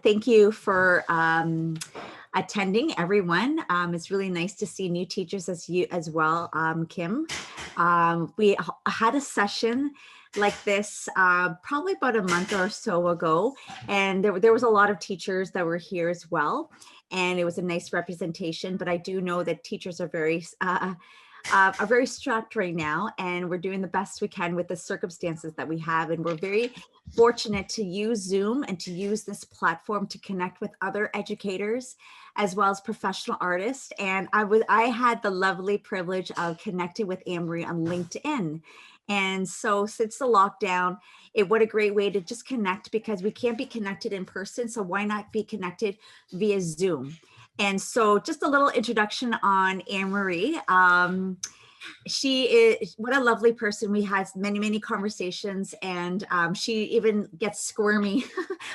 Thank you for attending, everyone. It's really nice to see new teachers as well, Kim. We had a session like this probably about a month or so ago, and there was a lot of teachers that were here as well, and it was a nice representation. But I do know that teachers are very strapped right now, and we're doing the best we can with the circumstances that we have, and we're very fortunate to use Zoom and to use this platform to connect with other educators as well as professional artists. And I had the lovely privilege of connecting with Annemarie on LinkedIn. And so since the lockdown, what a great way to just connect, because we can't be connected in person. So why not be connected via Zoom? And so just a little introduction on Annemarie. She is, what a lovely person. We had many conversations, and she even gets squirmy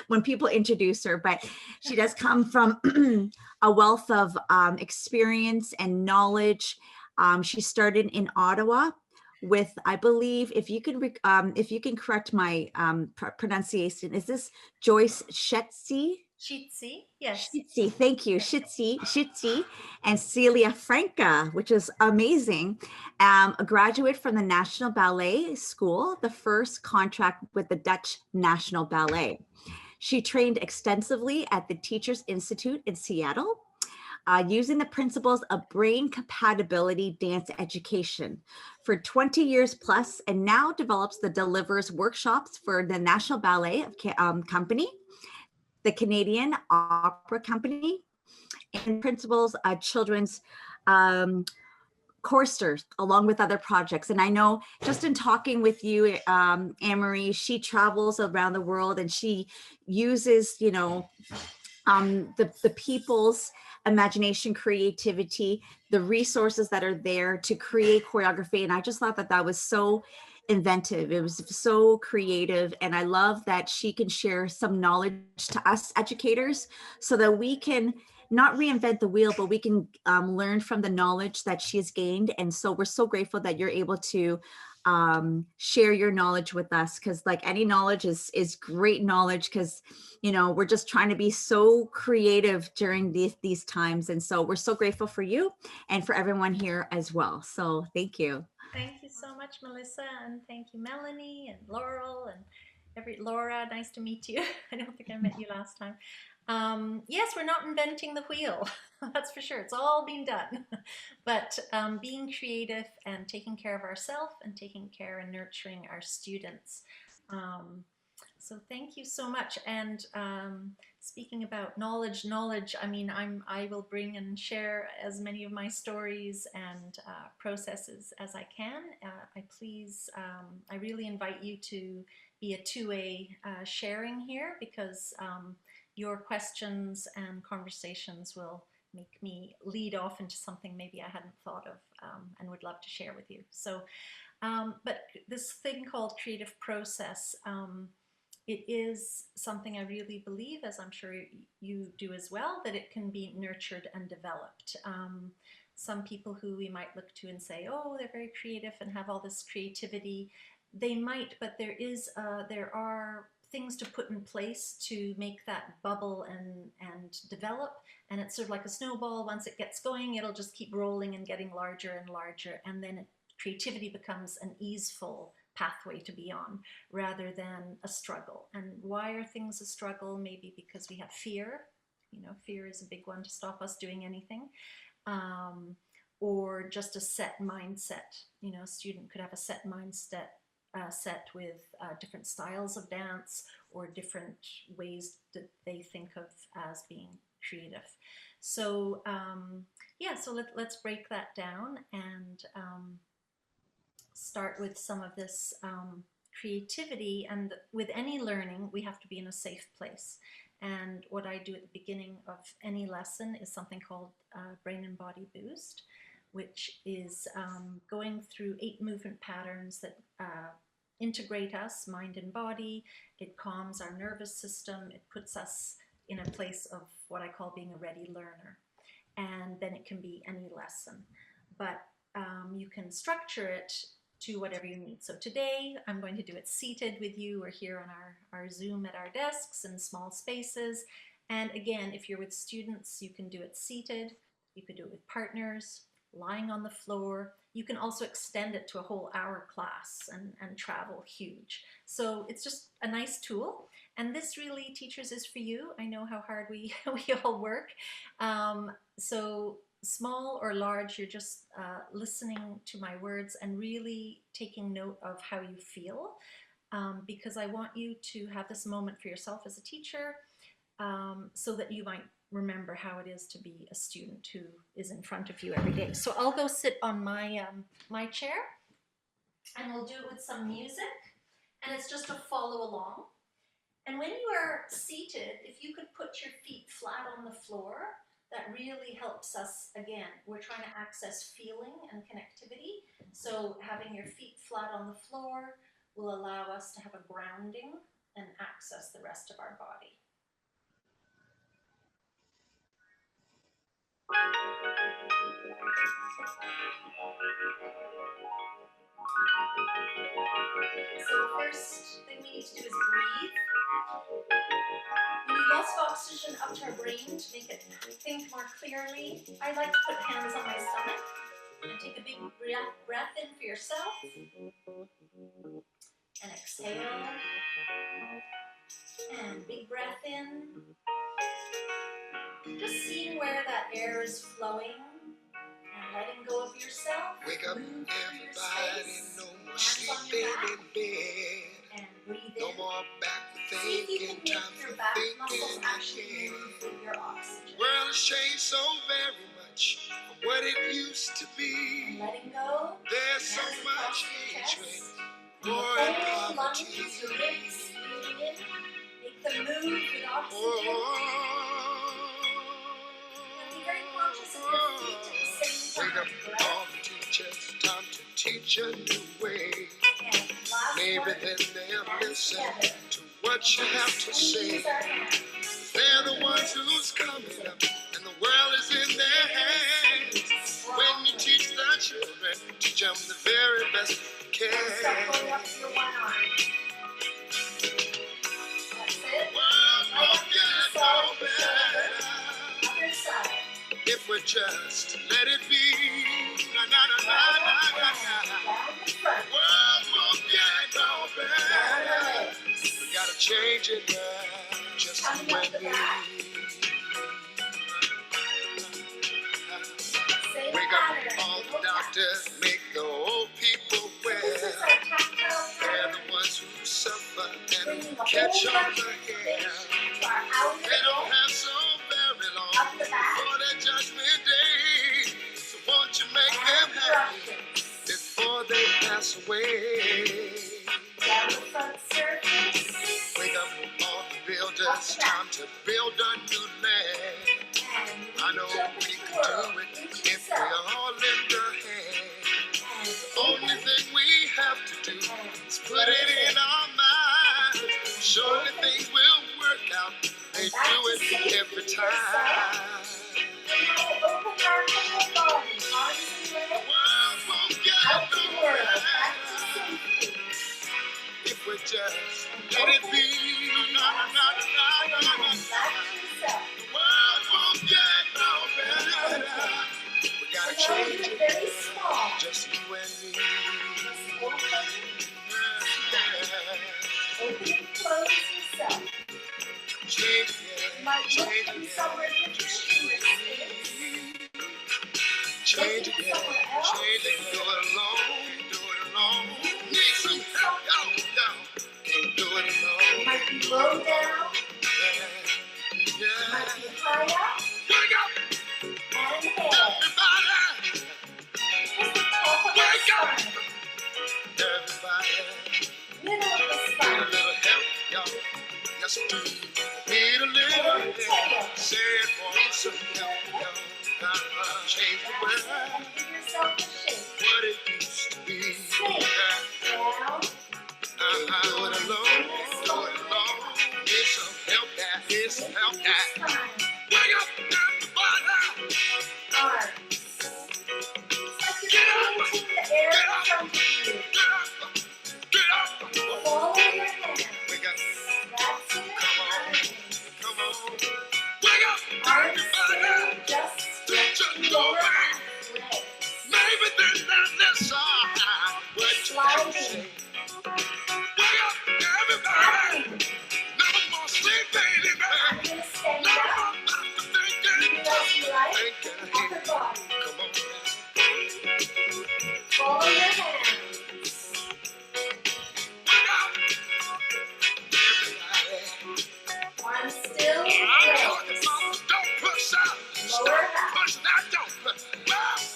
when people introduce her, but she does come from a wealth of experience and knowledge. She started in Ottawa with, I believe, if you can correct my pronunciation, is this Joyce Shetzi? Shitsi, yes. Shitsi, thank you. Shitsi, and Celia Franca, which is amazing. A graduate from the National Ballet School, the first contract with the Dutch National Ballet. She trained extensively at the Teachers Institute in Seattle, using the principles of brain compatibility dance education for 20 years plus, and now delivers workshops for the National Ballet of Company, the Canadian Opera Company, and principals children's choristers, along with other projects. And I know just in talking with you, Annemarie, she travels around the world, and she uses, the people's imagination, creativity, the resources that are there to create choreography. And I just thought that was so inventive. It was so creative. And I love that she can share some knowledge to us educators so that we can not reinvent the wheel, but we can learn from the knowledge that she has gained. And so we're so grateful that you're able to share your knowledge with us, because like any knowledge is great knowledge, because we're just trying to be so creative during these times. And so we're so grateful for you and for everyone here as well. So thank you. Thank you so much, Melissa, and thank you, Melanie and Laurel and Laura. Nice to meet you. I don't think I met you last time. Yes, we're not inventing the wheel. That's for sure. It's all been done. But being creative and taking care of ourselves and taking care and nurturing our students. So thank you so much. And speaking about knowledge, I mean, I will bring and share as many of my stories and processes as I can. I really invite you to be a two-way sharing here, because your questions and conversations will make me lead off into something maybe I hadn't thought of and would love to share with you. So, but this thing called creative process, it is something I really believe, as I'm sure you do as well, that it can be nurtured and developed. Some people who we might look to and say, oh, they're very creative and have all this creativity, they might, but there are things to put in place to make that bubble and develop. And it's sort of like a snowball. Once it gets going, it'll just keep rolling and getting larger and larger. And then creativity becomes an easeful pathway to be on rather than a struggle. And why are things a struggle? Maybe because we have fear. Fear is a big one to stop us doing anything. Or just a set mindset. A student could have a set mindset set with different styles of dance or different ways that they think of as being creative. So so let's break that down and start with some of this creativity. And with any learning, we have to be in a safe place. And what I do at the beginning of any lesson is something called Brain and Body Boost, which is going through 8 movement patterns that integrate us, mind and body. It calms our nervous system. It puts us in a place of what I call being a ready learner. And then it can be any lesson. But you can structure it to whatever you need. So today I'm going to do it seated with you. We're here on our Zoom at our desks in small spaces. And again, if you're with students, you can do it seated. You could do it with partners, lying on the floor. You can also extend it to a whole hour class and travel huge. So it's just a nice tool. And this really, teachers, is for you. I know how hard we all work. So small or large, you're just listening to my words and really taking note of how you feel, because I want you to have this moment for yourself as a teacher, so that you might remember how it is to be a student who is in front of you every day. So I'll go sit on my my chair, and we'll do it with some music, and it's just to follow along. And when you are seated, if you could put your feet flat on the floor, that really helps us. Again, we're trying to access feeling and connectivity. So having your feet flat on the floor will allow us to have a grounding and access the rest of our body. So the first thing we need to do is breathe. We need lots of oxygen up to our brain to make it think more clearly. I like to put hands on my stomach and take a big breath in for yourself. And exhale. And big breath in. Just seeing where that air is flowing and letting go of yourself. Wake up, everybody, no more sleeping in bed. And breathe in. No more backward See if you thinking, can time make your for back thinking muscles actually ahead. move with your oxygen. World has changed so very much from what it used to And be. letting go. There's so Hands much across your hatred, chest. war And and the whole poverty. lunges, your ribs, breathing in. Make them move with oxygen. And be very conscious of your feet at the same Wake time. up, all the teachers, time to teach a new way. And last Maybe one. then they'll Hands listen together. to what you have to say. Squeeze our hands. They're the ones who's coming up, and the world is in their hands. When you teach the children, teach them the very best you And start going can. up to your one arm. That's it. World won't get no better Other side. if we just let it be. Na, na, na, na, na, na, na. Down the front. World won't get no Down the better. legs. We gotta change it now, just you Coming up and the me. back. Same Wake up, pattern. all the Little doctors, taps. make the old people This is well. our tactile They're pattern. the ones who suffer Bringing and the catch whole on body the hair. to our outer They don't hip, have so very long up the back, for their judgment day. So won't you make them and happy brushes. before they pass away? Down the front surface. Wake up, all the builders, time to build a new land. And I know reach up we into the can world. do it Reach if we yourself. all lend a hand. And Only open. thing we have to do And is put it in our minds. Surely things will work out. They do it every time. And now open our whole body, arms and The legs, world won't out get to the no world, better back to safety. if we just let it be. Na, na, na, na, na, na, na. Back to yourself. The world won't get no better. We gotta And now do change it it, very small. just you and me. Just open, Yeah. open and close yourself. Change You it, might look change from it, somewhere different just to you your and space. me. Change it, Looking somewhere else. change it, do it alone, do it alone. Need some help, y'all, can't do it It alone. might be low down, Yeah, it yeah. might be high up, Wake up, and head. everybody, Just the top of the wake up, spine, everybody. middle of the Need a spine, little help, y'all. Yes, we do. Need a little lower help. tail. Say it for some help, y'all. Change the That's it. world. And give yourself a shake. What it used to be. Shake. Down. Do it alone, do it alone. Need some help, that need some help, Lifting your that. spine. Wake up, everybody. Arms. It's like you're painting the air in front of you. more sleep, baby. I'm going to stand No up. more doctor thinking. Do as you like. Thinking. Upper body. Come on. Follow your hands. Wake up. Everybody. Arms still. I'm Legs. talking about don't push out. Lower Stop half. pushing out. Don't push.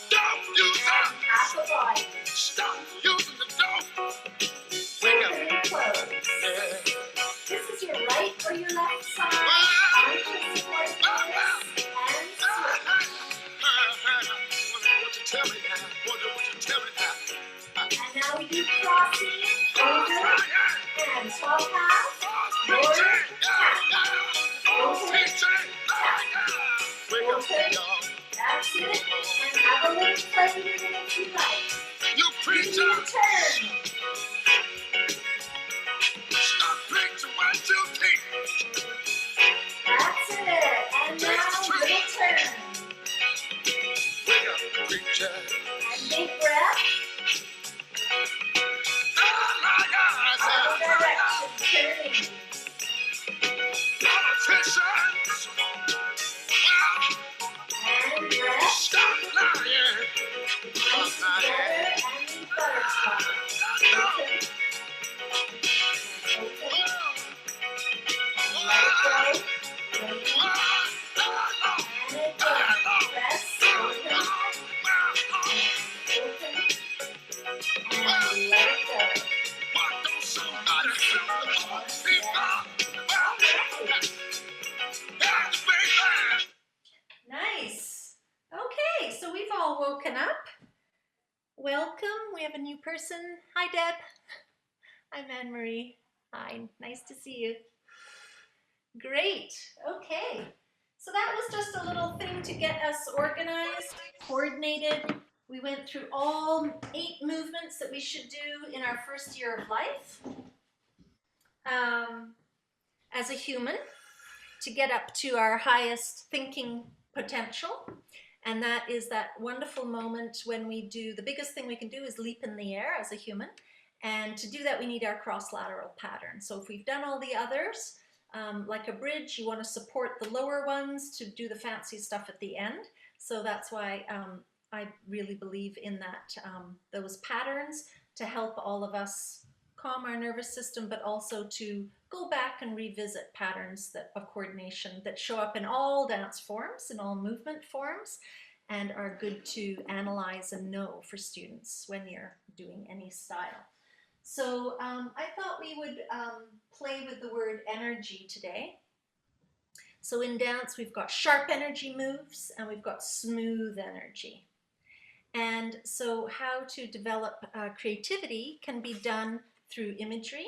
Don't use And that. half the body. Stop using the dope. Wake up. Open and close. Yeah. This is your right or your left side. Well, Arms are supported by this. And switch. what you tell me now? What you tell me now? And now we do crossing over and top half. Lower half. Open. Wake up, y'all. That's it. And have a little play with it if you like. You Do preacher, your turn. stop preaching what you teach. That's it. And now little turn. Wake up, preacher. And big breath. Other direction. Turning. Politicians, well, And breath. stop lying. Hands together and butterfly. Open. Open. Let it go. Release. And again. Press. Open. Open. And let it go. Why don't somebody help the poor people? Well, that's baby. Nice. Okay, so we've all woken up. Welcome. We have a new person. Hi, Deb. I'm Annemarie. Hi, nice to see you. Great. Okay. So that was just a little thing to get us organized, coordinated. We went through all 8 movements that we should do in our first year of life as a human to get up to our highest thinking potential. And that is that wonderful moment when we do, the biggest thing we can do is leap in the air as a human. And to do that, we need our cross-lateral pattern. So if we've done all the others, like a bridge, you want to support the lower ones to do the fancy stuff at the end. So that's why I really believe in that, those patterns to help all of us calm our nervous system, but also to go back and revisit patterns of coordination that show up in all dance forms, in all movement forms, and are good to analyze and know for students when you're doing any style. So I thought we would play with the word energy today. So in dance, we've got sharp energy moves and we've got smooth energy. And so how to develop creativity can be done through imagery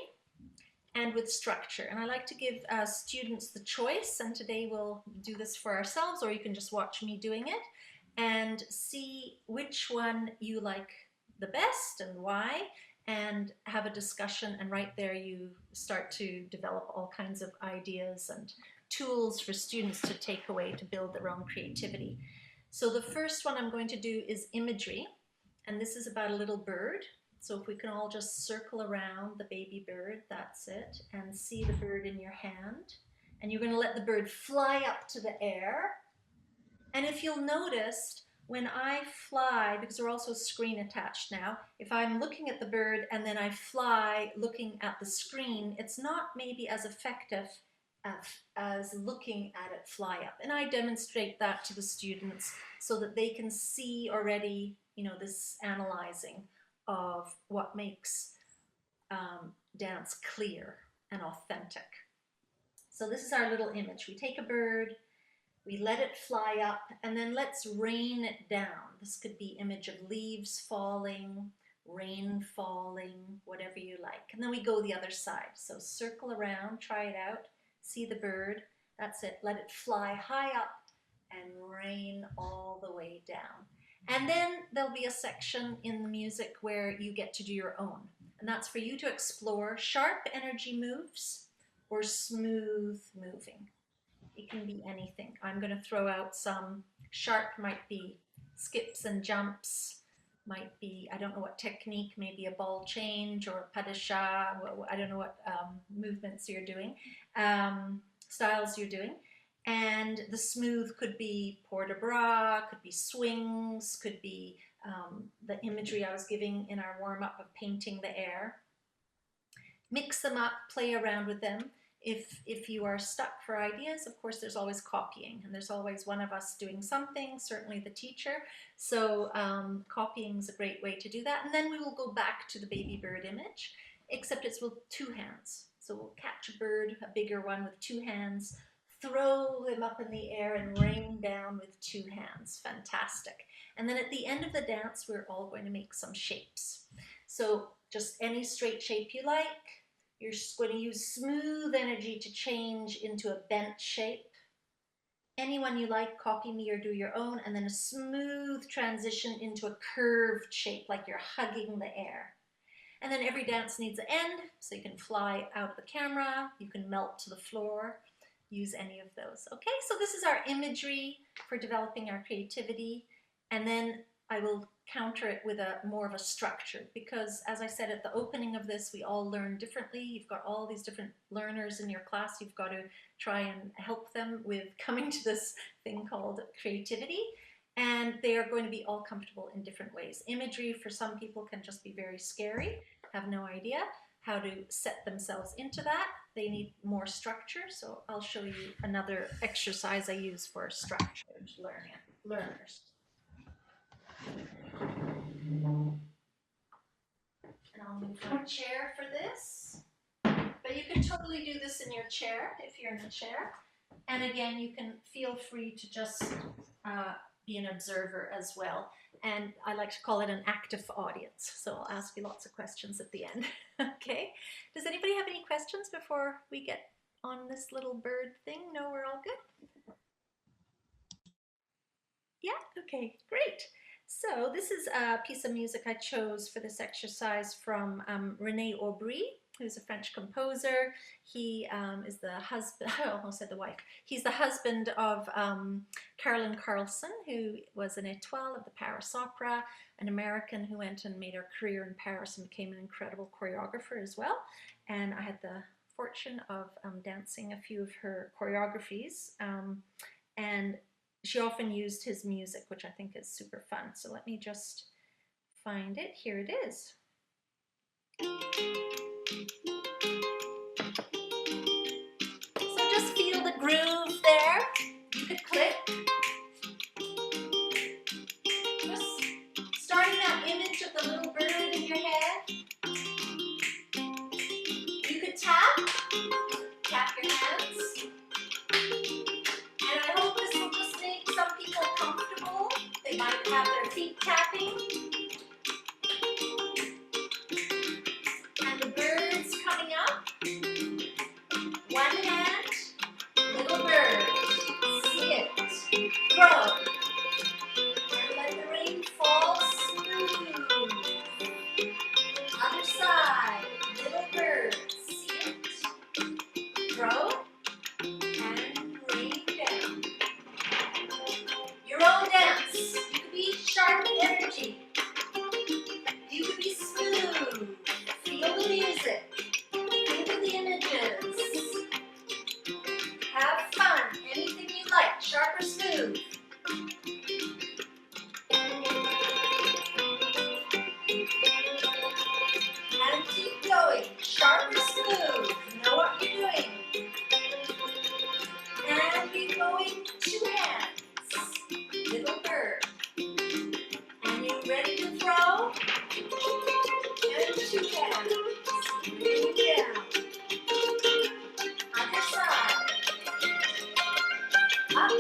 and with structure. And I like to give students the choice, and today we'll do this for ourselves, or you can just watch me doing it and see which one you like the best and why, and have a discussion. And right there you start to develop all kinds of ideas and tools for students to take away to build their own creativity. So the first one I'm going to do is imagery, and this is about a little bird. So if we can all just circle around the baby bird, that's it, and see the bird in your hand. And you're going to let the bird fly up to the air. And if you'll notice, when I fly, because we're also screen attached now, if I'm looking at the bird and then I fly looking at the screen, it's not maybe as effective as looking at it fly up. And I demonstrate that to the students so that they can see already, you know, this analyzing of what makes dance clear and authentic. So this is our little image. We take a bird, we let it fly up, and then let's rain it down. This could be image of leaves falling, rain falling, whatever you like. And then we go the other side. So circle around, try it out, see the bird, that's it. Let it fly high up and rain all the way down. And then there'll be a section in the music where you get to do your own. And that's for you to explore sharp energy moves or smooth moving. It can be anything. I'm going to throw out some sharp, might be skips and jumps, might be, I don't know what technique, maybe a ball change or pas de chat. I don't know what movements you're doing, styles you're doing. And the smooth could be port de bras, could be swings, could be the imagery I was giving in our warm-up of painting the air. Mix them up, play around with them. If you are stuck for ideas, of course, there's always copying, and there's always one of us doing something, certainly the teacher. So copying is a great way to do that. And then we will go back to the baby bird image, except it's with two hands. So we'll catch a bird, a bigger one with two hands, throw them up in the air and rain down with two hands. Fantastic. And then at the end of the dance, we're all going to make some shapes. So just any straight shape you like. You're just going to use smooth energy to change into a bent shape. Anyone you like, copy me or do your own, and then a smooth transition into a curved shape, like you're hugging the air. And then every dance needs an end, so you can fly out of the camera, you can melt to the floor, use any of those. Okay, so this is our imagery for developing our creativity, and then I will counter it with more of a structure, because as I said at the opening of this, we all learn differently. You've got all these different learners in your class. You've got to try and help them with coming to this thing called creativity, and they are going to be all comfortable in different ways. Imagery for some people can just be very scary, have no idea how to set themselves into that. They need more structure, so I'll show you another exercise I use for structured learners. And I'll move my chair for this. But you can totally do this in your chair if you're in a chair. And again, you can feel free to just be an observer as well. And I like to call it an active audience. So I'll ask you lots of questions at the end. Okay. Does anybody have any questions before we get on this little bird thing? No, we're all good? Yeah? Okay, great. So this is a piece of music I chose for this exercise from René Aubry, who's a French composer. He is the husband, I almost said the wife. He's the husband of Carolyn Carlson, who was an étoile of the Paris Opera, an American who went and made her career in Paris and became an incredible choreographer as well. And I had the fortune of dancing a few of her choreographies. And she often used his music, which I think is super fun. So let me just find it. Here it is. So just feel the groove there. You could click. Just starting that image of the little bird in your head. You could tap your hands. And I hope this will just make some people comfortable. They might have their feet tapping. And the birds coming up. One hand, little bird. See it. Grow. And let the rain fall smooth. Other side, little bird. See it. Grow. Sharp energy. You could be smooth. Feel the music. Think of the images. Have fun. Anything you like, sharp or smooth. And keep going. Sharp or smooth. Know what you're doing. And keep going. Two hands. Little bird. Ready to throw? And two hands. Bring it down. Other side. Up.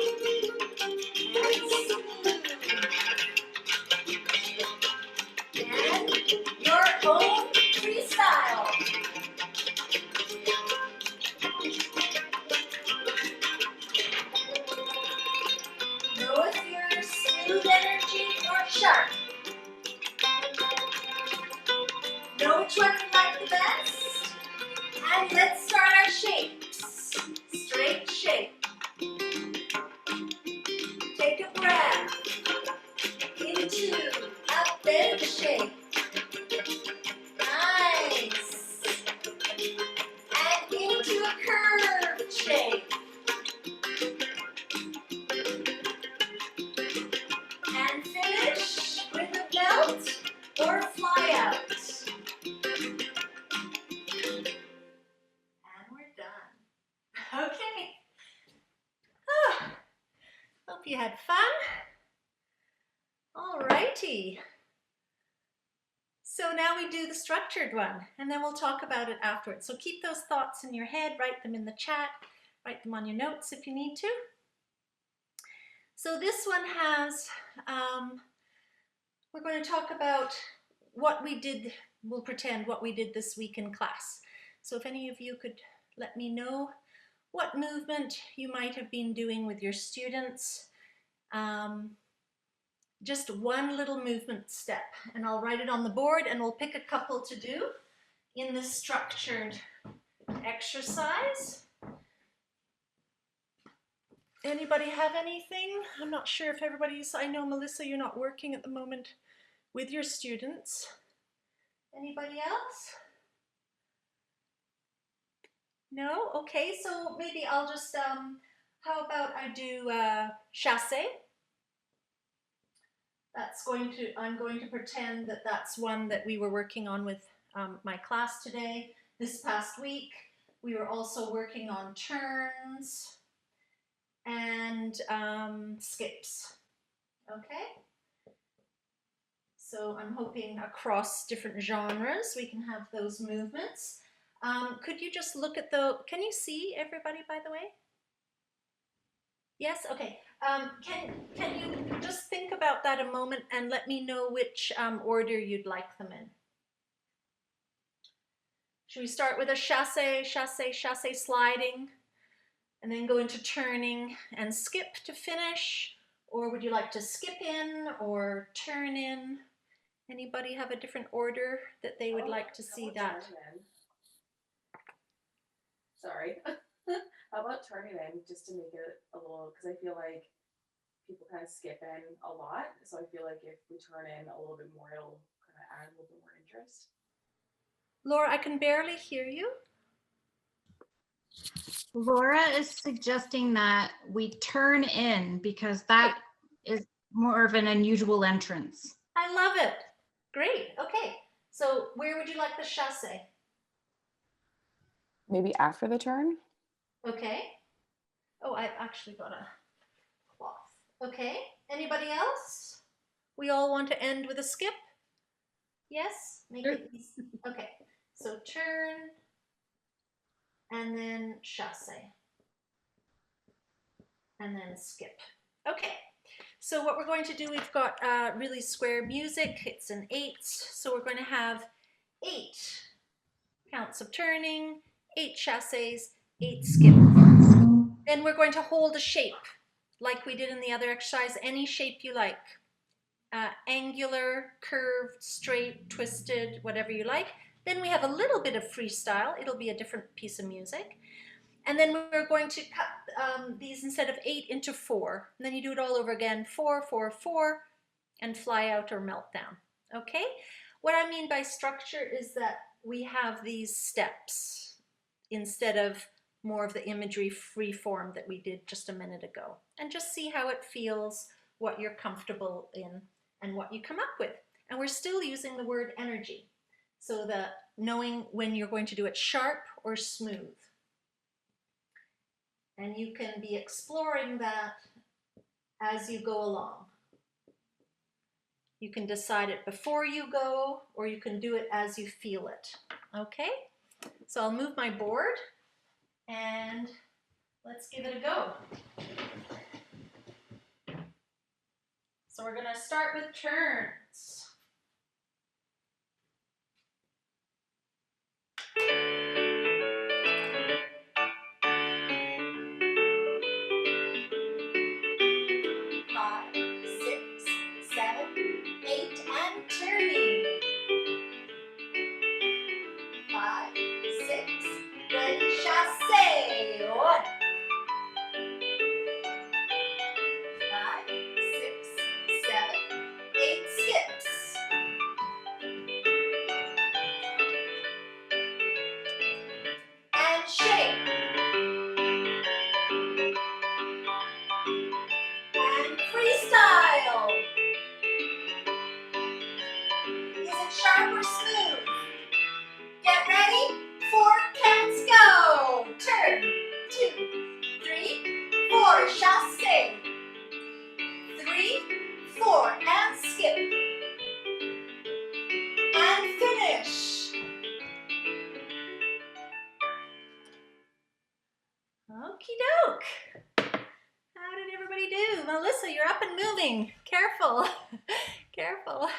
curved shape. And finish with a melt or fly out. And we're done. Okay. Hope you had fun. All righty. So now we do the structured one, and then we'll talk about it afterwards. So keep those thoughts in your head, write them in the chat, write them on your notes if you need to. So this one has, we're going to talk about what we did, we'll pretend what we did this week in class. So if any of you could let me know what movement you might have been doing with your students. Just one little movement step, and I'll write it on the board, and we'll pick a couple to do in this structured exercise. Anybody have anything? I'm not sure if everybody's, I know Melissa, you're not working at the moment with your students. Anybody else? No? Okay, so maybe I'll just, how about I do chassé? I'm going to pretend that that's one that we were working on with my class today. This past week, we were also working on turns and skips, okay? So I'm hoping across different genres, we can have those movements. Could you just look at can you see everybody, by the way? Yes, okay. Can you just think about that a moment and let me know which order you'd like them in? Should we start with a chassé, chassé, chassé sliding, and then go into turning and skip to finish? Or would you like to skip in or turn in? Anybody have a different order that they would like to see that? Sorry. How about turning in just to make it a little, because I feel like people kind of skip in a lot. So I feel like if we turn in a little bit more, it'll kind of add a little bit more interest. Laura, I can barely hear you. Laura is suggesting that we turn in because that is more of an unusual entrance. I love it. Great. Okay. So where would you like the chassé? Maybe after the turn? Okay. Oh, I've actually got a cloth. Okay. Anybody else? We all want to end with a skip? Yes? Make it easy. Okay. So turn and then chassé. And then skip. Okay. So what we're going to do, we've got really square music. It's an 8. So we're going to have 8 counts of turning, 8 chassés, 8 skips. Then we're going to hold a shape like we did in the other exercise, any shape you like. Angular, curved, straight, twisted, whatever you like. Then we have a little bit of freestyle. It'll be a different piece of music. And then we're going to cut these instead of 8 into 4. And then you do it all over again, 4, 4, 4, and fly out or melt down. Okay? What I mean by structure is that we have these steps instead of more of the imagery free form that we did just a minute ago. And just see how it feels, what you're comfortable in, and what you come up with. And we're still using the word energy, so that knowing when you're going to do it sharp or smooth. And you can be exploring that as you go along. You can decide it before you go, or you can do it as you feel it. Okay? So I'll move my board, and let's give it a go. So we're going to start with turns. Skips. Okie doke. How did everybody do? Melissa, you're up and moving. Careful. Careful.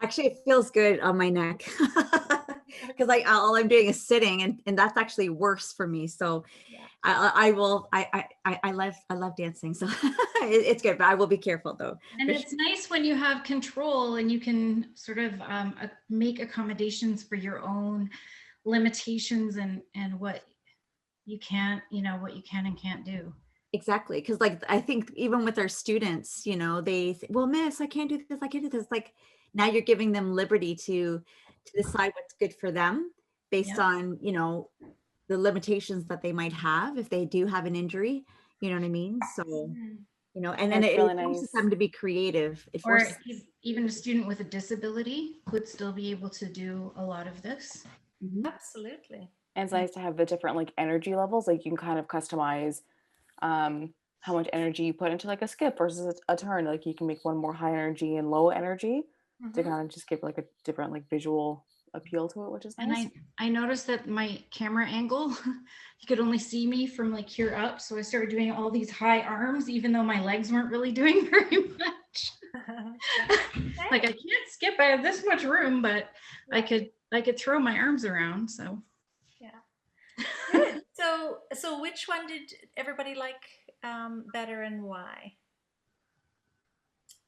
Actually, it feels good on my neck because all I'm doing is sitting, and that's actually worse for me. So Yeah. I love dancing, so it's good, but I will be careful though. And it's nice when you have control and you can sort of make accommodations for your own limitations and what you can't, what you can and can't do. Exactly, because like I think even with our students, they say, well, miss, I can't do this, I can't do this. Like now you're giving them liberty to decide what's good for them based Yeah. on, the limitations that they might have if they do have an injury. You know what I mean? So, and then It's it really forces nice. them to be creative. It Or forces even a student with a disability could still be able to do a lot of this. Absolutely. And it's nice to have the different like energy levels. Like you can kind of customize how much energy you put into like a skip versus a turn. Like you can make one more high energy and low energy to kind of just give like a different like visual appeal to it, which is nice. And I noticed that my camera angle, you could only see me from like here up. So I started doing all these high arms, even though my legs weren't really doing very much. Like I can't skip, I have this much room, but I could throw my arms around. So yeah. Good. So which one did everybody like better and why?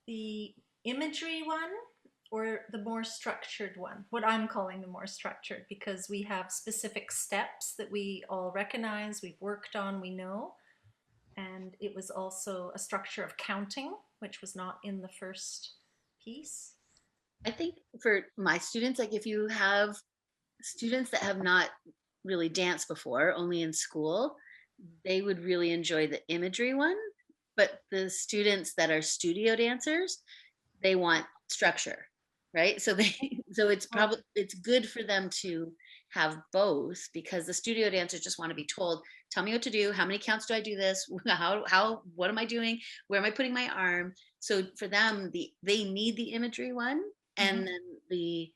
The imagery one or the more structured one? What I'm calling the more structured, because we have specific steps that we all recognize, we've worked on, we know. And it was also a structure of counting, which was not in the first piece. I think for my students, like if you have students that have not really danced before, only in school, they would really enjoy the imagery one. But the students that are studio dancers, they want structure, right? So it's good for them to have both, because the studio dancers just want to be told, tell me what to do, how many counts do I do this, what am I doing, where am I putting my arm? So for them, they need the imagery one, and then the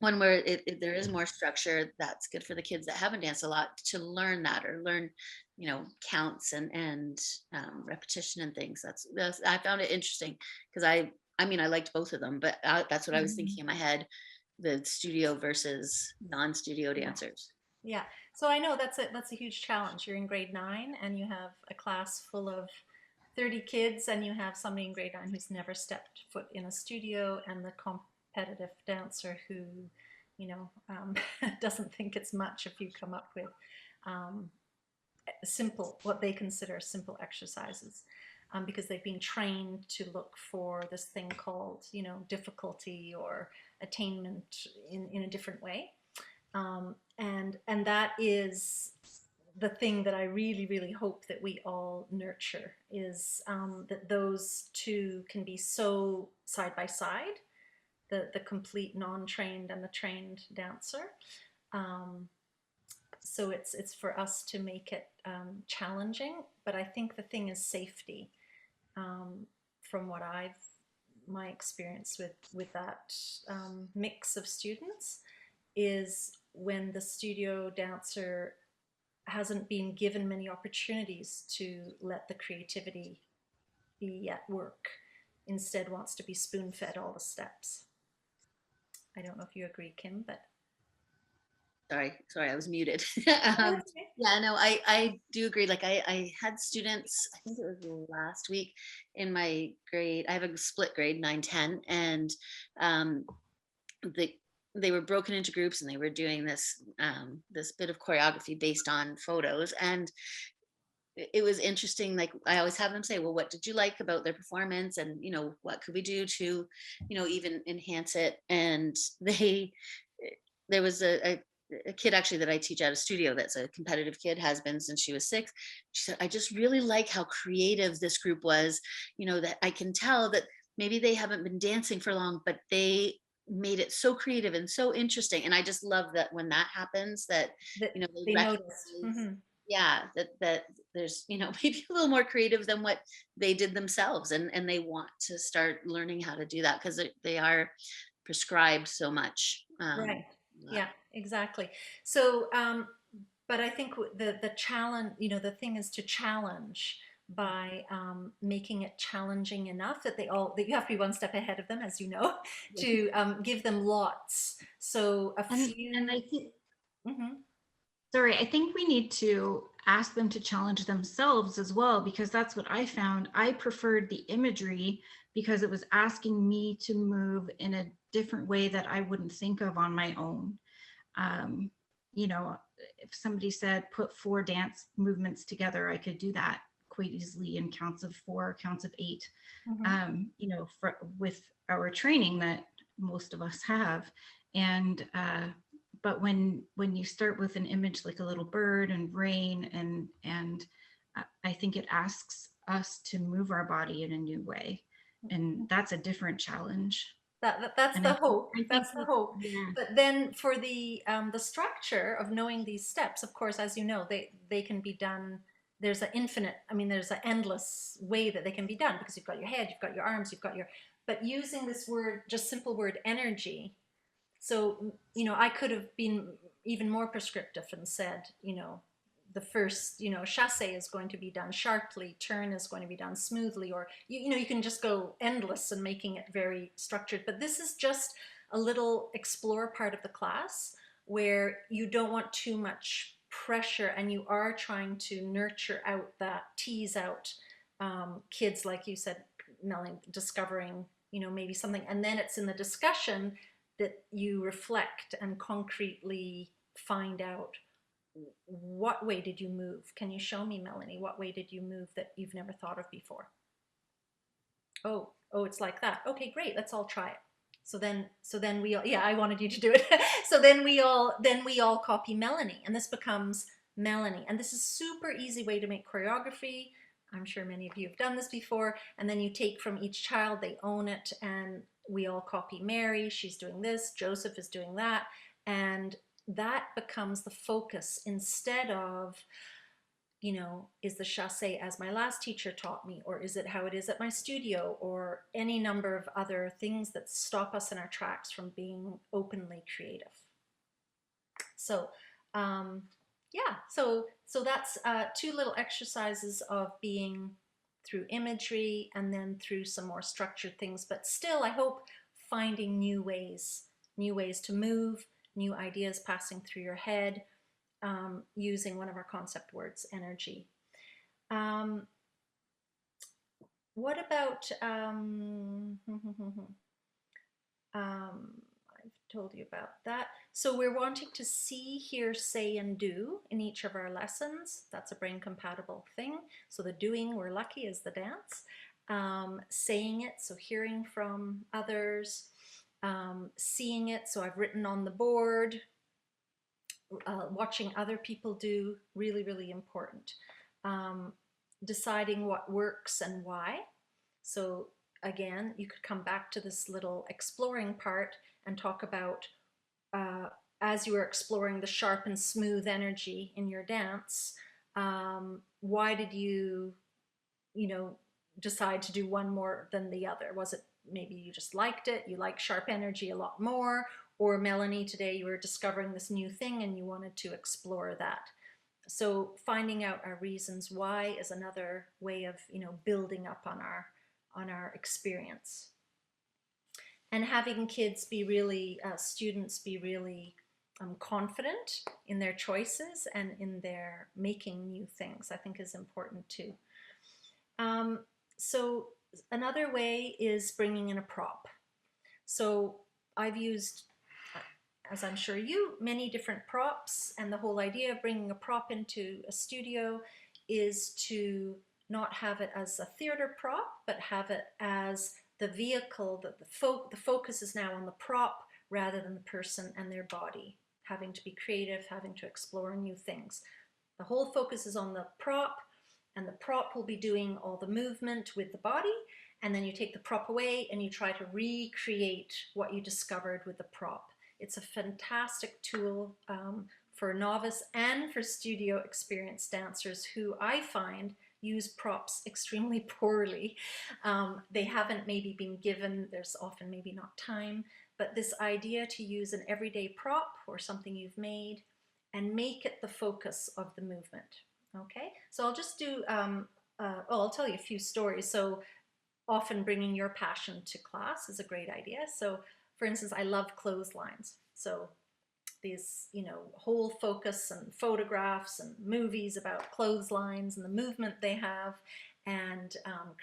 one where there is more structure, that's good for the kids that haven't danced a lot to learn that, or learn counts and repetition and things. That's I found it interesting, because I mean I liked both of them, but that's what I was thinking in my head, the studio versus non-studio dancers. Yeah, so I know that's a huge challenge. You're in grade 9 and you have a class full of 30 kids, and you have somebody in grade 9 who's never stepped foot in a studio, and the competitive dancer who doesn't think it's much if you come up with simple, what they consider simple exercises, because they've been trained to look for this thing called difficulty or attainment in a different way, and that is the thing that I really, really hope that we all nurture, is that those two can be so side by side, the complete non-trained and the trained dancer. So it's for us to make it challenging, but I think the thing is safety. From what my experience with that mix of students is when the studio dancer hasn't been given many opportunities to let the creativity be at work, instead wants to be spoon-fed all the steps. I don't know if you agree, Kim, but Sorry, I was muted. okay. Yeah, no, I do agree. Like I had students, I think it was last week in my grade, I have a split grade, 9-10, and they were broken into groups, and they were doing this bit of choreography based on photos. And it was interesting. Like I always have them say, well, what did you like about their performance, and what could we do to even enhance it? And there was a kid actually that I teach at a studio that's a competitive kid, has been since she was 6. She said, I just really like how creative this group was, that I can tell that maybe they haven't been dancing for long, but they made it so creative and so interesting. And I just love that when that happens, that they noticed. Yeah, that there's maybe a little more creative than what they did themselves, and they want to start learning how to do that, because they are prescribed so much. Right. Yeah, exactly. So But I think the challenge, you know, the thing is to challenge by making it challenging enough that that you have to be one step ahead of them, as you know, to give them lots. So a And few. I think, Mhm. sorry, I think we need to ask them to challenge themselves as well, because that's what I found. I preferred the imagery because it was asking me to move in a different way that I wouldn't think of on my own. Um, you know, if somebody said put 4 dance movements together, I could do that quite easily in counts of 4, counts of 8. Mhm. You know, with our training that most of us have. And but when you start with an image like a little bird and rain, and I think it asks us to move our body in a new way, and that's a different challenge. That's And the hope. I think That's the hope. yeah. But then for the structure of knowing these steps, of course, as you know, they can be done. There's an infinite. I mean, there's an endless way that they can be done because you've got your head, you've got your arms, you've got your. But using this word, just simple word energy. So you know, I could have been even more prescriptive and said, you know, the first, you know, chasse is going to be done sharply, turn is going to be done smoothly, or you know, you can just go endless and making it very structured. But this is just a little explore part of the class where you don't want too much pressure and you are trying to nurture out that, tease out kids, like you said, Melanie, discovering, you know, maybe something, and then it's in the discussion that you reflect and concretely find out what way did you move? Can you show me, Melanie, what way did you move that you've never thought of before? Oh, it's like that. Okay, great. Let's all try it. So then we all, yeah, I wanted you to do it. So then we all copy Melanie, and this becomes Melanie. And this is super easy way to make choreography. I'm sure many of you have done this before. And then you take from each child, they own it, and we all copy Mary. She's doing this. Joseph is doing that. And that becomes the focus instead of, you know, is the chasse as my last teacher taught me, or is it how it is at my studio, or any number of other things that stop us in our tracks from being openly creative. So yeah, so that's 2 little exercises of being through imagery and then through some more structured things, but still I hope finding new ways to move, new ideas passing through your head, using one of our concept words, energy. What about, I've told you about that. So we're wanting to see, hear, say, and do in each of our lessons. That's a brain compatible thing. So the doing, we're lucky, is the dance. Saying it, so hearing from others. Seeing it, so I've written on the board. Watching other people do, really, really important. Deciding what works and why. So again, you could come back to this little exploring part and talk about as you were exploring the sharp and smooth energy in your dance, why did you, you know, decide to do one more than the other? Was it maybe you just liked it, you like sharp energy a lot more, or Melanie, today you were discovering this new thing and you wanted to explore that? So finding out our reasons why is another way of, you know, building up on our experience. And having kids be really, students be really confident in their choices and in their making new things, I think is important too. So another way is bringing in a prop. So I've used, as I'm sure you, many different props, and the whole idea of bringing a prop into a studio is to not have it as a theater prop, but have it as the vehicle, that the focus is now on the prop rather than the person and their body, having to be creative, having to explore new things. The whole focus is on the prop, and the prop will be doing all the movement with the body, and then you take the prop away and you try to recreate what you discovered with the prop. It's a fantastic tool for novice and for studio experienced dancers who I find use props extremely poorly. They haven't maybe been given, there's often maybe not time, but this idea to use an everyday prop or something you've made and make it the focus of the movement. Okay, so I'll just do, I'll tell you a few stories. So often bringing your passion to class is a great idea. So for instance, I love clotheslines. So these, whole focus and photographs and movies about clotheslines and the movement they have, and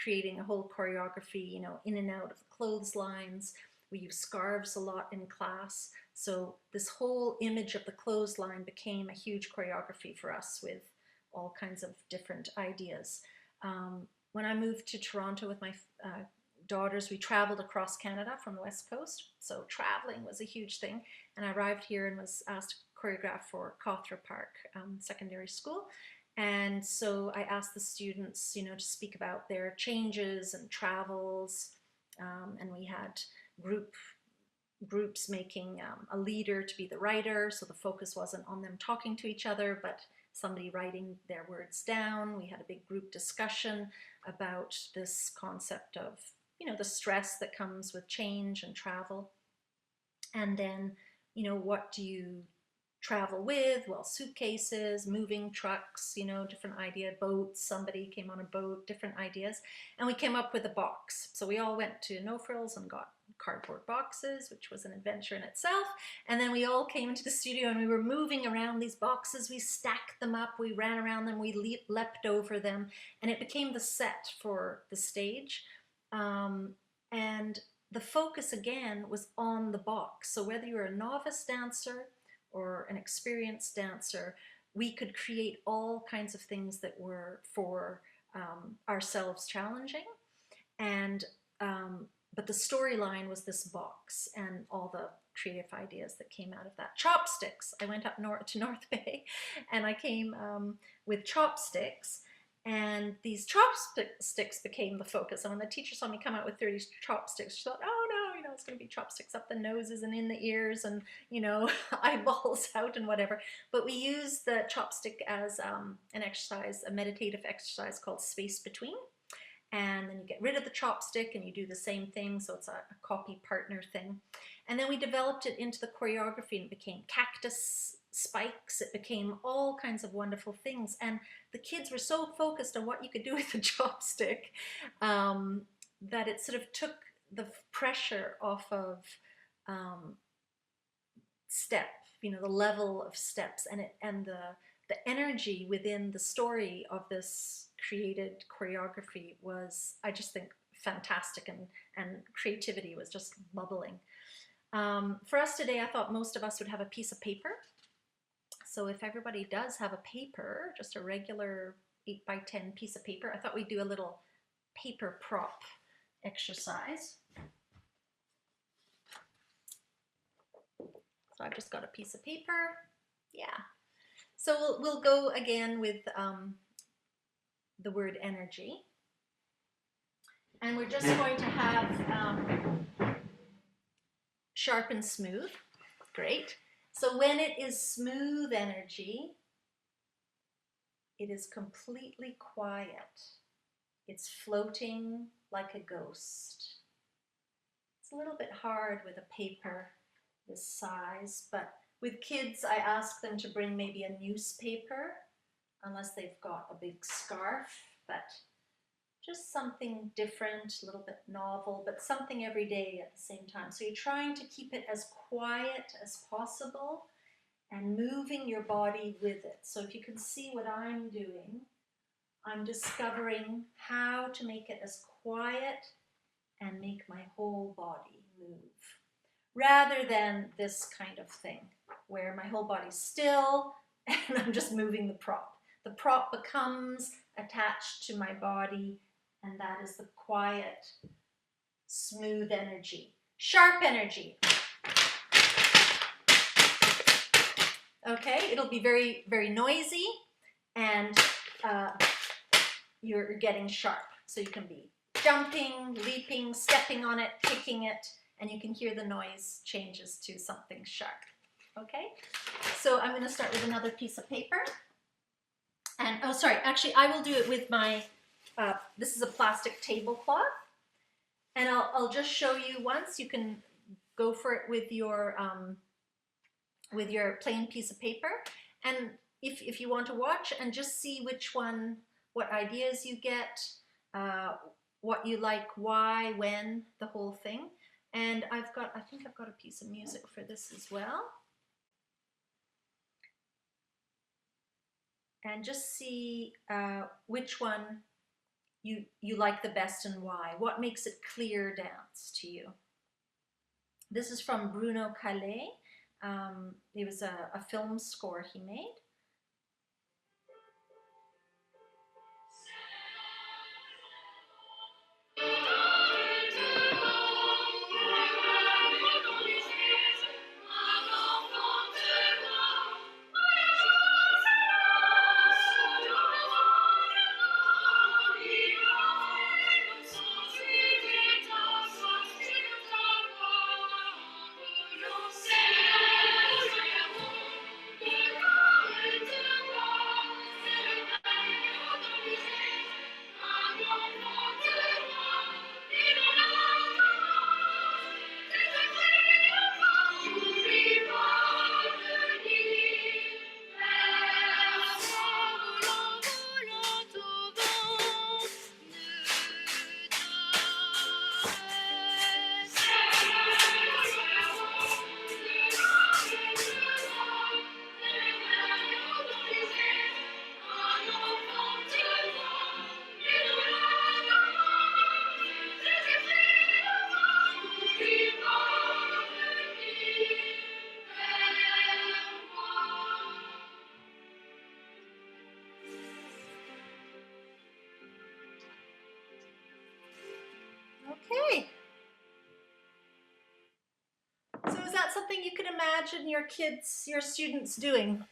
creating a whole choreography, in and out of the clotheslines. We use scarves a lot in class. So this whole image of the clothesline became a huge choreography for us with all kinds of different ideas. When I moved to Toronto with my daughters, we traveled across Canada from the West Coast. So traveling was a huge thing. And I arrived here and was asked to choreograph for Cawthra Park Secondary School. And so I asked the students, to speak about their changes and travels. And we had groups making a leader to be the writer. So the focus wasn't on them talking to each other, but somebody writing their words down. We had a big group discussion about this concept of, the stress that comes with change and travel. And then, what do you travel with? Well, suitcases, moving trucks, different idea, boats, somebody came on a boat, different ideas. And we came up with a box. So we all went to No Frills and got cardboard boxes, which was an adventure in itself. And then we all came into the studio and we were moving around these boxes. We stacked them up, we ran around them, we leapt over them, and it became the set for the stage. And the focus again was on the box. So whether you're a novice dancer or an experienced dancer, we could create all kinds of things that were for ourselves challenging. And but the storyline was this box and all the creative ideas that came out of that. Chopsticks. I went up to North Bay and I came with chopsticks, and these chopsticks became the focus. And when the teacher saw me come out with 30 chopsticks, she thought, oh no, it's going to be chopsticks up the noses and in the ears and, eyeballs out and whatever. But we use the chopstick as an exercise, a meditative exercise called space between. And then you get rid of the chopstick and you do the same thing. So it's a copy partner thing. And then we developed it into the choreography and it became cactus spikes. It became all kinds of wonderful things. And the kids were so focused on what you could do with the chopstick that it sort of took the pressure off of step, the level of steps, and the energy within the story of this created choreography was, I just think, fantastic, and creativity was just bubbling. For us today, I thought most of us would have a piece of paper. So if everybody does have a paper, just a regular 8x10 piece of paper, I thought we'd do a little paper prop exercise. So I've just got a piece of paper. Yeah. So we'll go again with the word energy. And we're just going to have sharp and smooth. Great. So when it is smooth energy, it is completely quiet. It's floating like a ghost. It's a little bit hard with a paper this size, but with kids, I ask them to bring maybe a newspaper, unless they've got a big scarf, but just something different, a little bit novel, but something every day at the same time. So you're trying to keep it as quiet as possible and moving your body with it. So if you can see what I'm doing, I'm discovering how to make it as quiet and make my whole body move, rather than this kind of thing where my whole body's still and I'm just moving the prop. The prop becomes attached to my body, and that is the quiet, smooth energy. Sharp energy. Okay, it'll be very, very noisy, and you're getting sharp. So you can be jumping, leaping, stepping on it, kicking it, and you can hear the noise changes to something sharp. Okay, so I'm going to start with another piece of paper. And, oh, sorry, actually, I will do it with my, this is a plastic tablecloth. And I'll just show you once. You can go for it with your plain piece of paper. And if you want to watch and just see which one, what ideas you get, uh, what you like, why, when, the whole thing. And I think I've got a piece of music for this as well. And just see which one you like the best and why. What makes it clear dance to you? This is from Bruno Calais. It was a film score he made. Okay. So is that something you could imagine your kids, your students doing?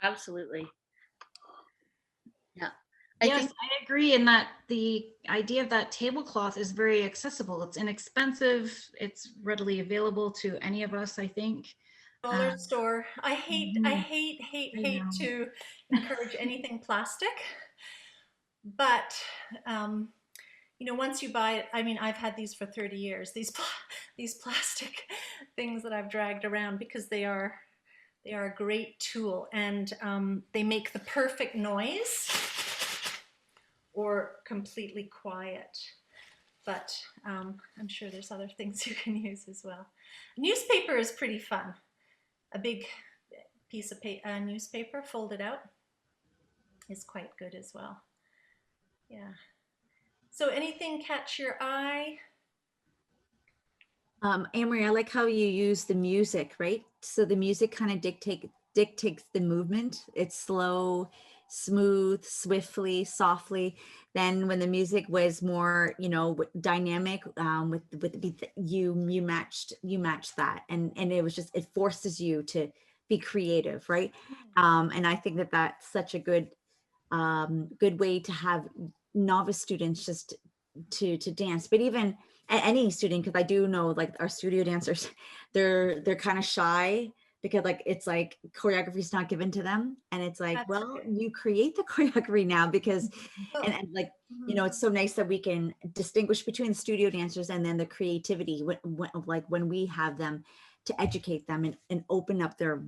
Absolutely. Yeah. Yes, I agree in that the idea of that tablecloth is very accessible. It's inexpensive. It's readily available to any of us, I think. Dollar store. I hate know. to encourage anything plastic, but once you buy it, I mean, I've had these for 30 years. These plastic things that I've dragged around because they are a great tool, and they make the perfect noise or completely quiet. But I'm sure there's other things you can use as well. Newspaper is pretty fun. A big piece of newspaper folded out is quite good as well. Yeah. So anything catch your eye? Amory, I like how you use the music, right? So the music kind of dictates the movement. It's slow, smooth, swiftly, softly. Then when the music was more, dynamic, with the beat, you matched that, and it was just, it forces you to be creative, right? And I think that that's such a good way to have novice students just to dance, but even any student, because I do know like our studio dancers, they're kind of shy because like it's like choreography is not given to them, and it's like, That's well, okay. you create the choreography now, because Oh. and like it's so nice that we can distinguish between the studio dancers and then the creativity when we have them to educate them and open up their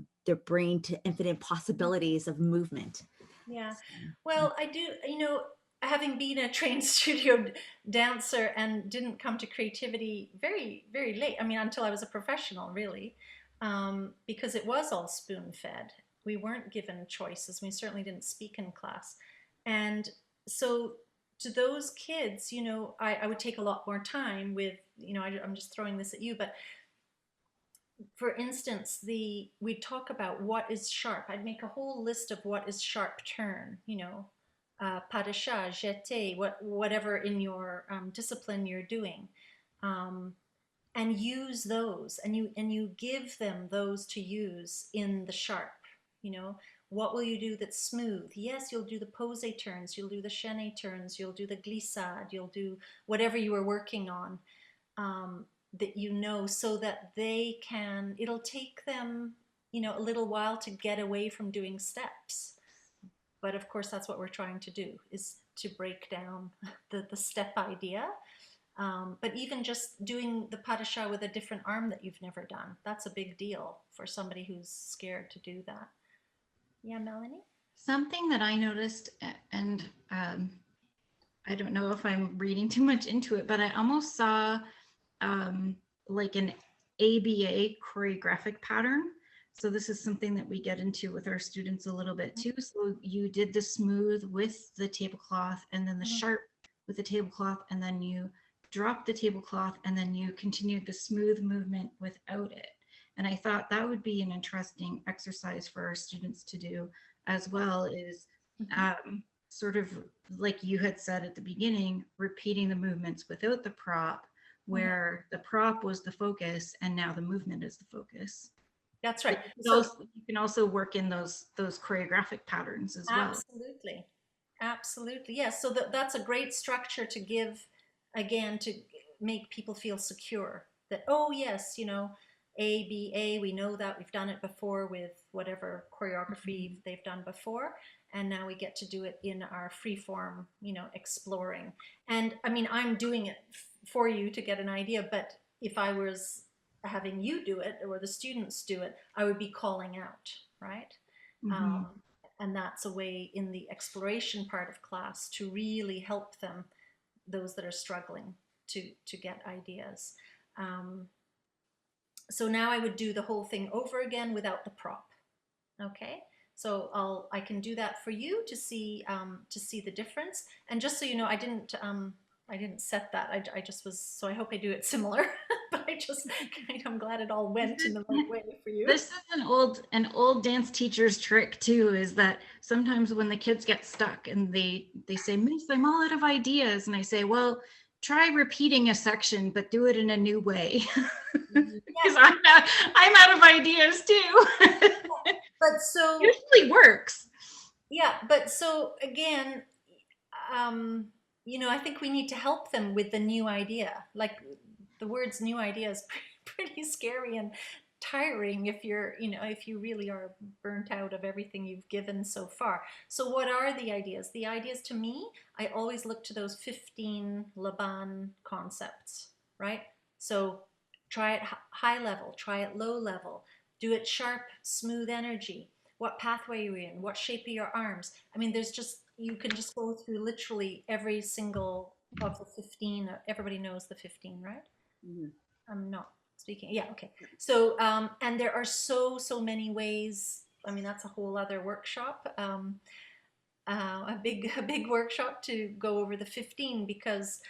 brain to infinite possibilities of movement. Yeah. Well, I do, having been a trained studio dancer and didn't come to creativity very, very late. I mean, until I was a professional, really, because it was all spoon fed. We weren't given choices. We certainly didn't speak in class. And so to those kids, I would take a lot more time with, I'm just throwing this at you, but for instance, we'd talk about what is sharp. I'd make a whole list of what is sharp turn, pas de chat, jeté, whatever in your discipline you're doing, and use those, and you give them those to use in the sharp. What will you do that's smooth? Yes, you'll do the pose turns, you'll do the chaîné turns, you'll do the glissade, you'll do whatever you were working on. That so that it'll take them a little while to get away from doing steps, but of course that's what we're trying to do, is to break down the step idea, But even just doing the pas de chat with a different arm that you've never done, that's a big deal for somebody who's scared to do that. Yeah, Melanie? Something that I noticed, and I don't know if I'm reading too much into it, but I almost saw like an ABA choreographic pattern. So this is something that we get into with our students a little bit too. So you did the smooth with the tablecloth, and then the sharp with the tablecloth, and then you dropped the tablecloth, and then you continued the smooth movement without it. And I thought that would be an interesting exercise for our students to do as well, is sort of like you had said at the beginning, repeating the movements without the prop, where the prop was the focus and now the movement is the focus. That's right. So you can also work in those choreographic patterns as well. Absolutely. Absolutely. Yes. So that's a great structure to give, again, to make people feel secure that, oh, yes, you know, ABA, we know that we've done it before with whatever choreography they've done before. And now we get to do it in our free form, you know, exploring. And I mean, I'm doing it for you to get an idea, but if I was having you do it or the students do it, I would be calling out, right? And that's a way in the exploration part of class to really help them, those that are struggling to get ideas. So now I would do the whole thing over again without the prop. Okay, so I can do that for you to see the difference. And just so you know, I didn't set that. I just was, so I hope I do it similar. But I'm glad it all went in the right way for you. This is an old dance teacher's trick too, is that sometimes when the kids get stuck and they say, Miss, I'm all out of ideas, and I say, well, try repeating a section, but do it in a new way. Because I'm out of ideas too. But so it usually works. Yeah, but so again, you know, I think we need to help them with the new idea. Like the words "new idea" is pretty scary and tiring if you're, you know, if you really are burnt out of everything you've given so far. So what are the ideas? The ideas, to me, I always look to those 15 Laban concepts, right? So try it high level, try it low level, do it sharp, smooth energy. What pathway you're in, what shape are your arms. I mean, there's just, you can just go through literally every single of the 15. Everybody knows the 15, right? I'm not speaking. Yeah, okay. So, and there are so many ways. I mean, that's a whole other workshop, a big workshop to go over the 15, because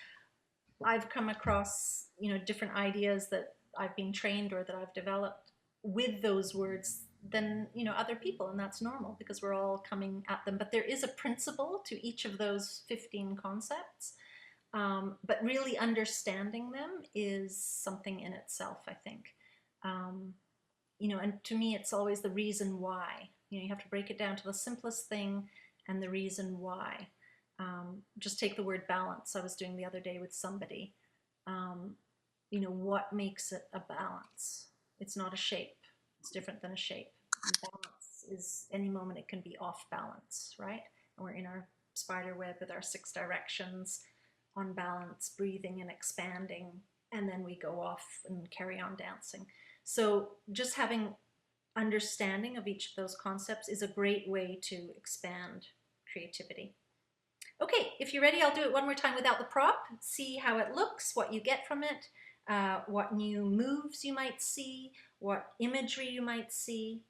I've come across, you know, different ideas that I've been trained or that I've developed with those words than, you know, other people, and that's normal because we're all coming at them. But there is a principle to each of those 15 concepts, but really understanding them is something in itself, I think. You know, and to me, it's always the reason why. You know, you have to break it down to the simplest thing and the reason why. Just take the word balance. I was doing the other day with somebody. You know, what makes it a balance? It's not a shape. It's different than a shape. Balance is any moment it can be off balance, right? And we're in our spider web with our 6 directions, on balance, breathing and expanding, and then we go off and carry on dancing. So just having understanding of each of those concepts is a great way to expand creativity. Okay, if you're ready, I'll do it one more time without the prop. See how it looks, what you get from it, what new moves you might see, what imagery you might see.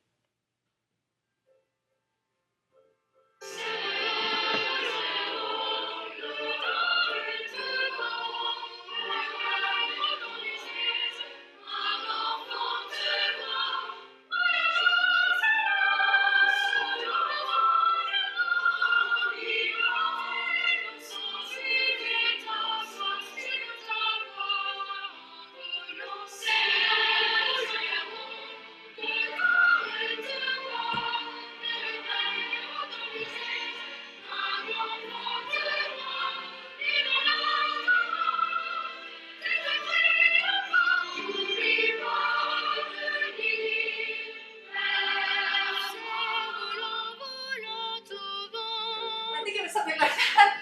I think it was something like that.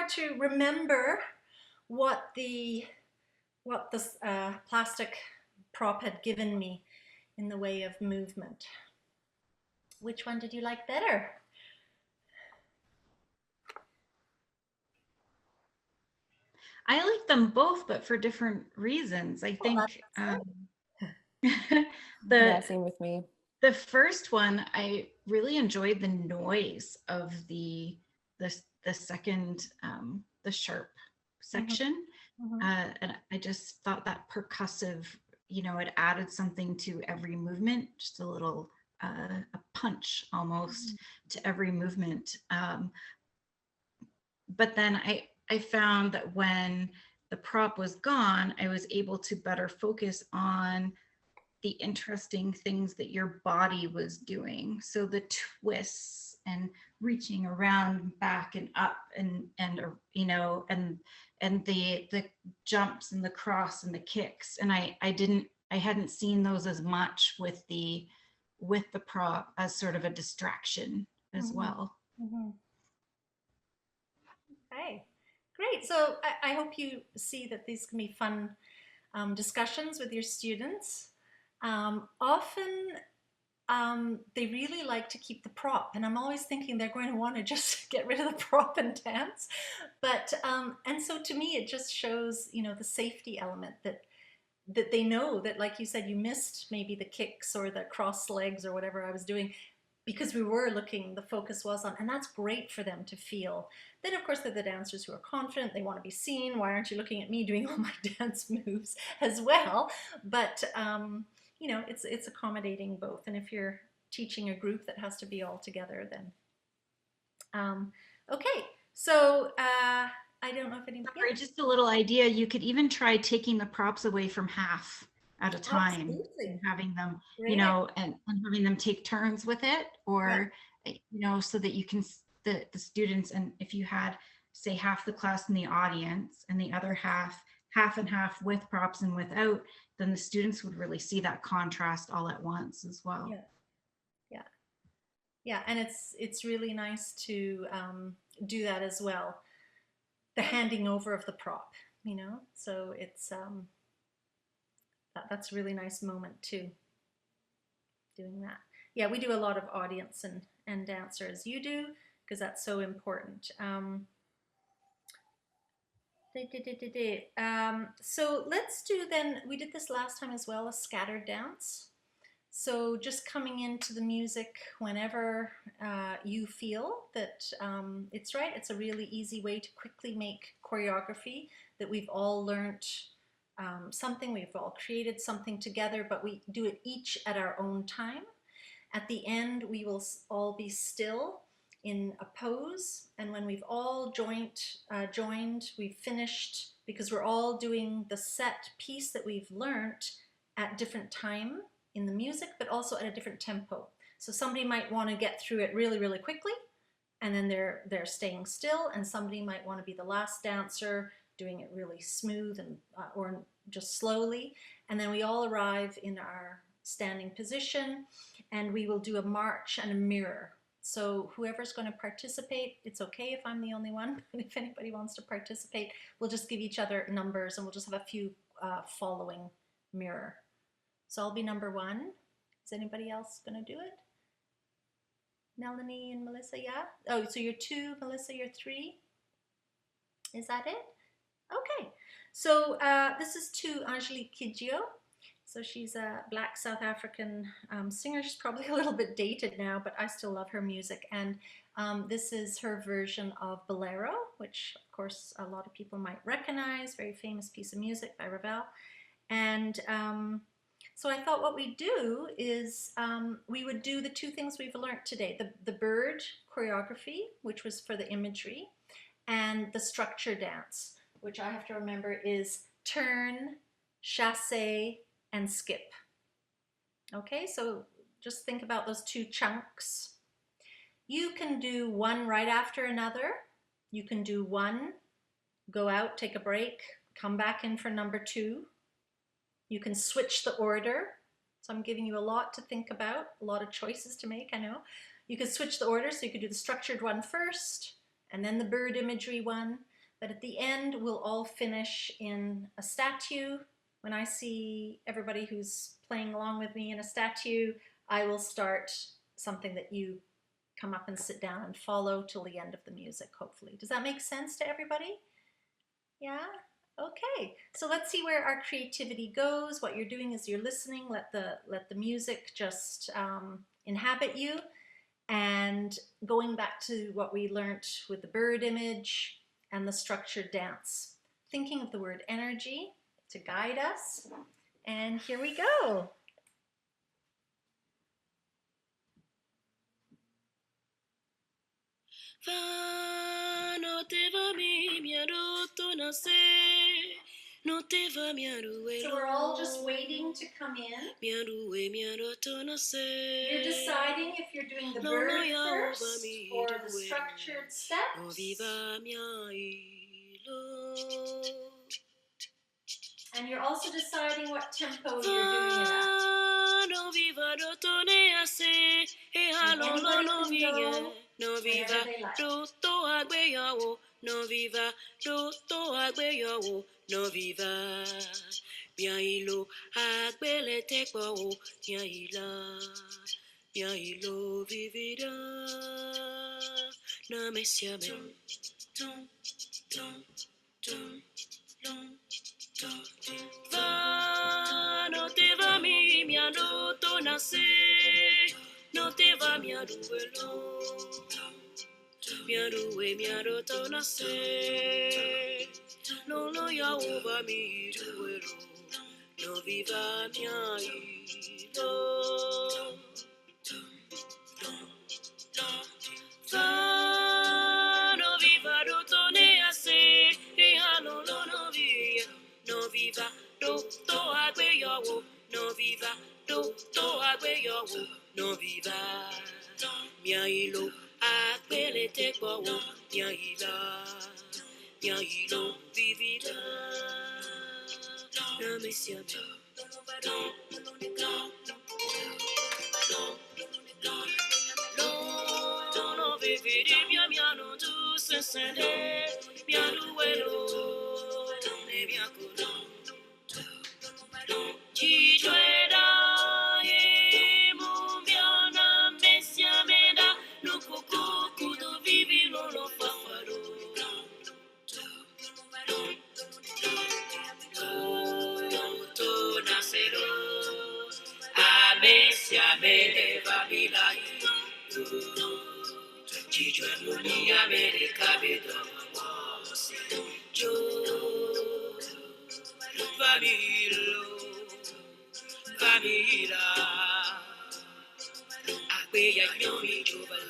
hard to remember what the plastic prop had given me in the way of movement. Which one did you like better? I like them both, but for different reasons. I think Yeah, same with me. the first one, I really enjoyed the noise of the second, the sharp section. And I just thought that percussive, you know, it added something to every movement, just a little a punch almost to every movement. But then I found that when the prop was gone, I was able to better focus on the interesting things that your body was doing. So the twists and reaching around, back and up, and you know, and the jumps and the cross and the kicks. And I hadn't seen those as much with the prop as sort of a distraction as well. Okay, great. So I hope you see that these can be fun discussions with your students. Often they really like to keep the prop, and I'm always thinking they're going to want to just get rid of the prop and dance. But and so to me, it just shows, you know, the safety element that they know that, like you said, you missed maybe the kicks or the cross legs or whatever I was doing, because we were looking, the focus was on, and that's great for them to feel. Then of course they're the dancers who are confident, they want to be seen. Why aren't you looking at me doing all my dance moves as well? But you know, it's accommodating both. And if you're teaching a group that has to be all together, then okay. So I don't know if anybody. Or just a little idea, you could even try taking the props away from half at a time. Absolutely. And having them, Great. you know, and having them take turns with it, or you know, so that you can the students, and if you had, say, half the class in the audience and the other half and half with props and without, then the students would really see that contrast all at once as well. Yeah, and it's really nice to do that as well, the handing over of the prop, you know. So it's that's a really nice moment too, doing that. Yeah, we do a lot of audience and dancer, as you do, because that's so important. So let's do then, we did this last time as well, a scattered dance. So just coming into the music whenever you feel that it's right. It's a really easy way to quickly make choreography that we've all learned something, we've all created something together, but we do it each at our own time. At the end, we will all be still in a pose, and when we've all joined, we've finished, because we're all doing the set piece that we've learned at different time in the music, but also at a different tempo. So somebody might want to get through it really, really quickly, and then they're staying still, and somebody might want to be the last dancer, doing it really smooth and or just slowly, and then we all arrive in our standing position, and we will do a march and a mirror. So whoever's going to participate, it's okay if I'm the only one, but if anybody wants to participate, we'll just give each other numbers, and we'll just have a few following mirror. So I'll be number 1. Is anybody else going to do it? Melanie and Melissa, yeah? Oh, so you're 2, Melissa, you're 3? Is that it? Okay. So this is to Angelique Kidjo. So she's a Black South African singer. She's probably a little bit dated now, but I still love her music. And this is her version of Bolero, which of course a lot of people might recognize, very famous piece of music by Ravel. And so I thought what we'd do is we would do the 2 things we've learned today, the bird choreography, which was for the imagery, and the structure dance, which I have to remember is turn, chasse, and skip. Okay, so just think about those 2 chunks. You can do one right after another. You can do one, go out, take a break, come back in for number 2. You can switch the order. So I'm giving you a lot to think about, a lot of choices to make, I know. You could switch the order, so you could do the structured one first, and then the bird imagery one. But at the end, we'll all finish in a statue. When I see everybody who's playing along with me in a statue, I will start something that you come up and sit down and follow till the end of the music, hopefully. Does that make sense to everybody? Yeah? Okay. So let's see where our creativity goes. What you're doing is you're listening. Let the music just inhabit you. And going back to what we learned with the bird image and the structured dance, thinking of the word energy to guide us. And here we go. No te va mi miaro to nace. No te va miaro. So we're all just waiting to come in. Miaro to nace. You're deciding if you're doing the bird first or the structured steps. And you're also deciding what tempo you're doing it at. No viva do tone ase. No viva. No viva do to agbeyawo. No viva do to agbeyawo. No viva. Bien ilo agbele tekpo. Bien ila. Bien ilo vivida. Na mesiame. Dum dum dum dum. Va, no te va mi miado to nace, no te va miaduelo, miado to nace, no lo ya uva mi duelo, no viva miailo. Va, no viva do tone ase, e halo no via. No viva do to agbeyawo. No viva do to agbeyawo. No viva miailo agbele tekpo. Miailo vivida. Na mesiame. No vividi miano tu sensende. Miaduelo ne miakulo. Chijueda e mumbiana mesiameda. No kuku kudo vivi lolo fafaro. To nasero. Amesiamede babilai. Chijueda ni America bedo. Famila, Aquella Yomi Jubal.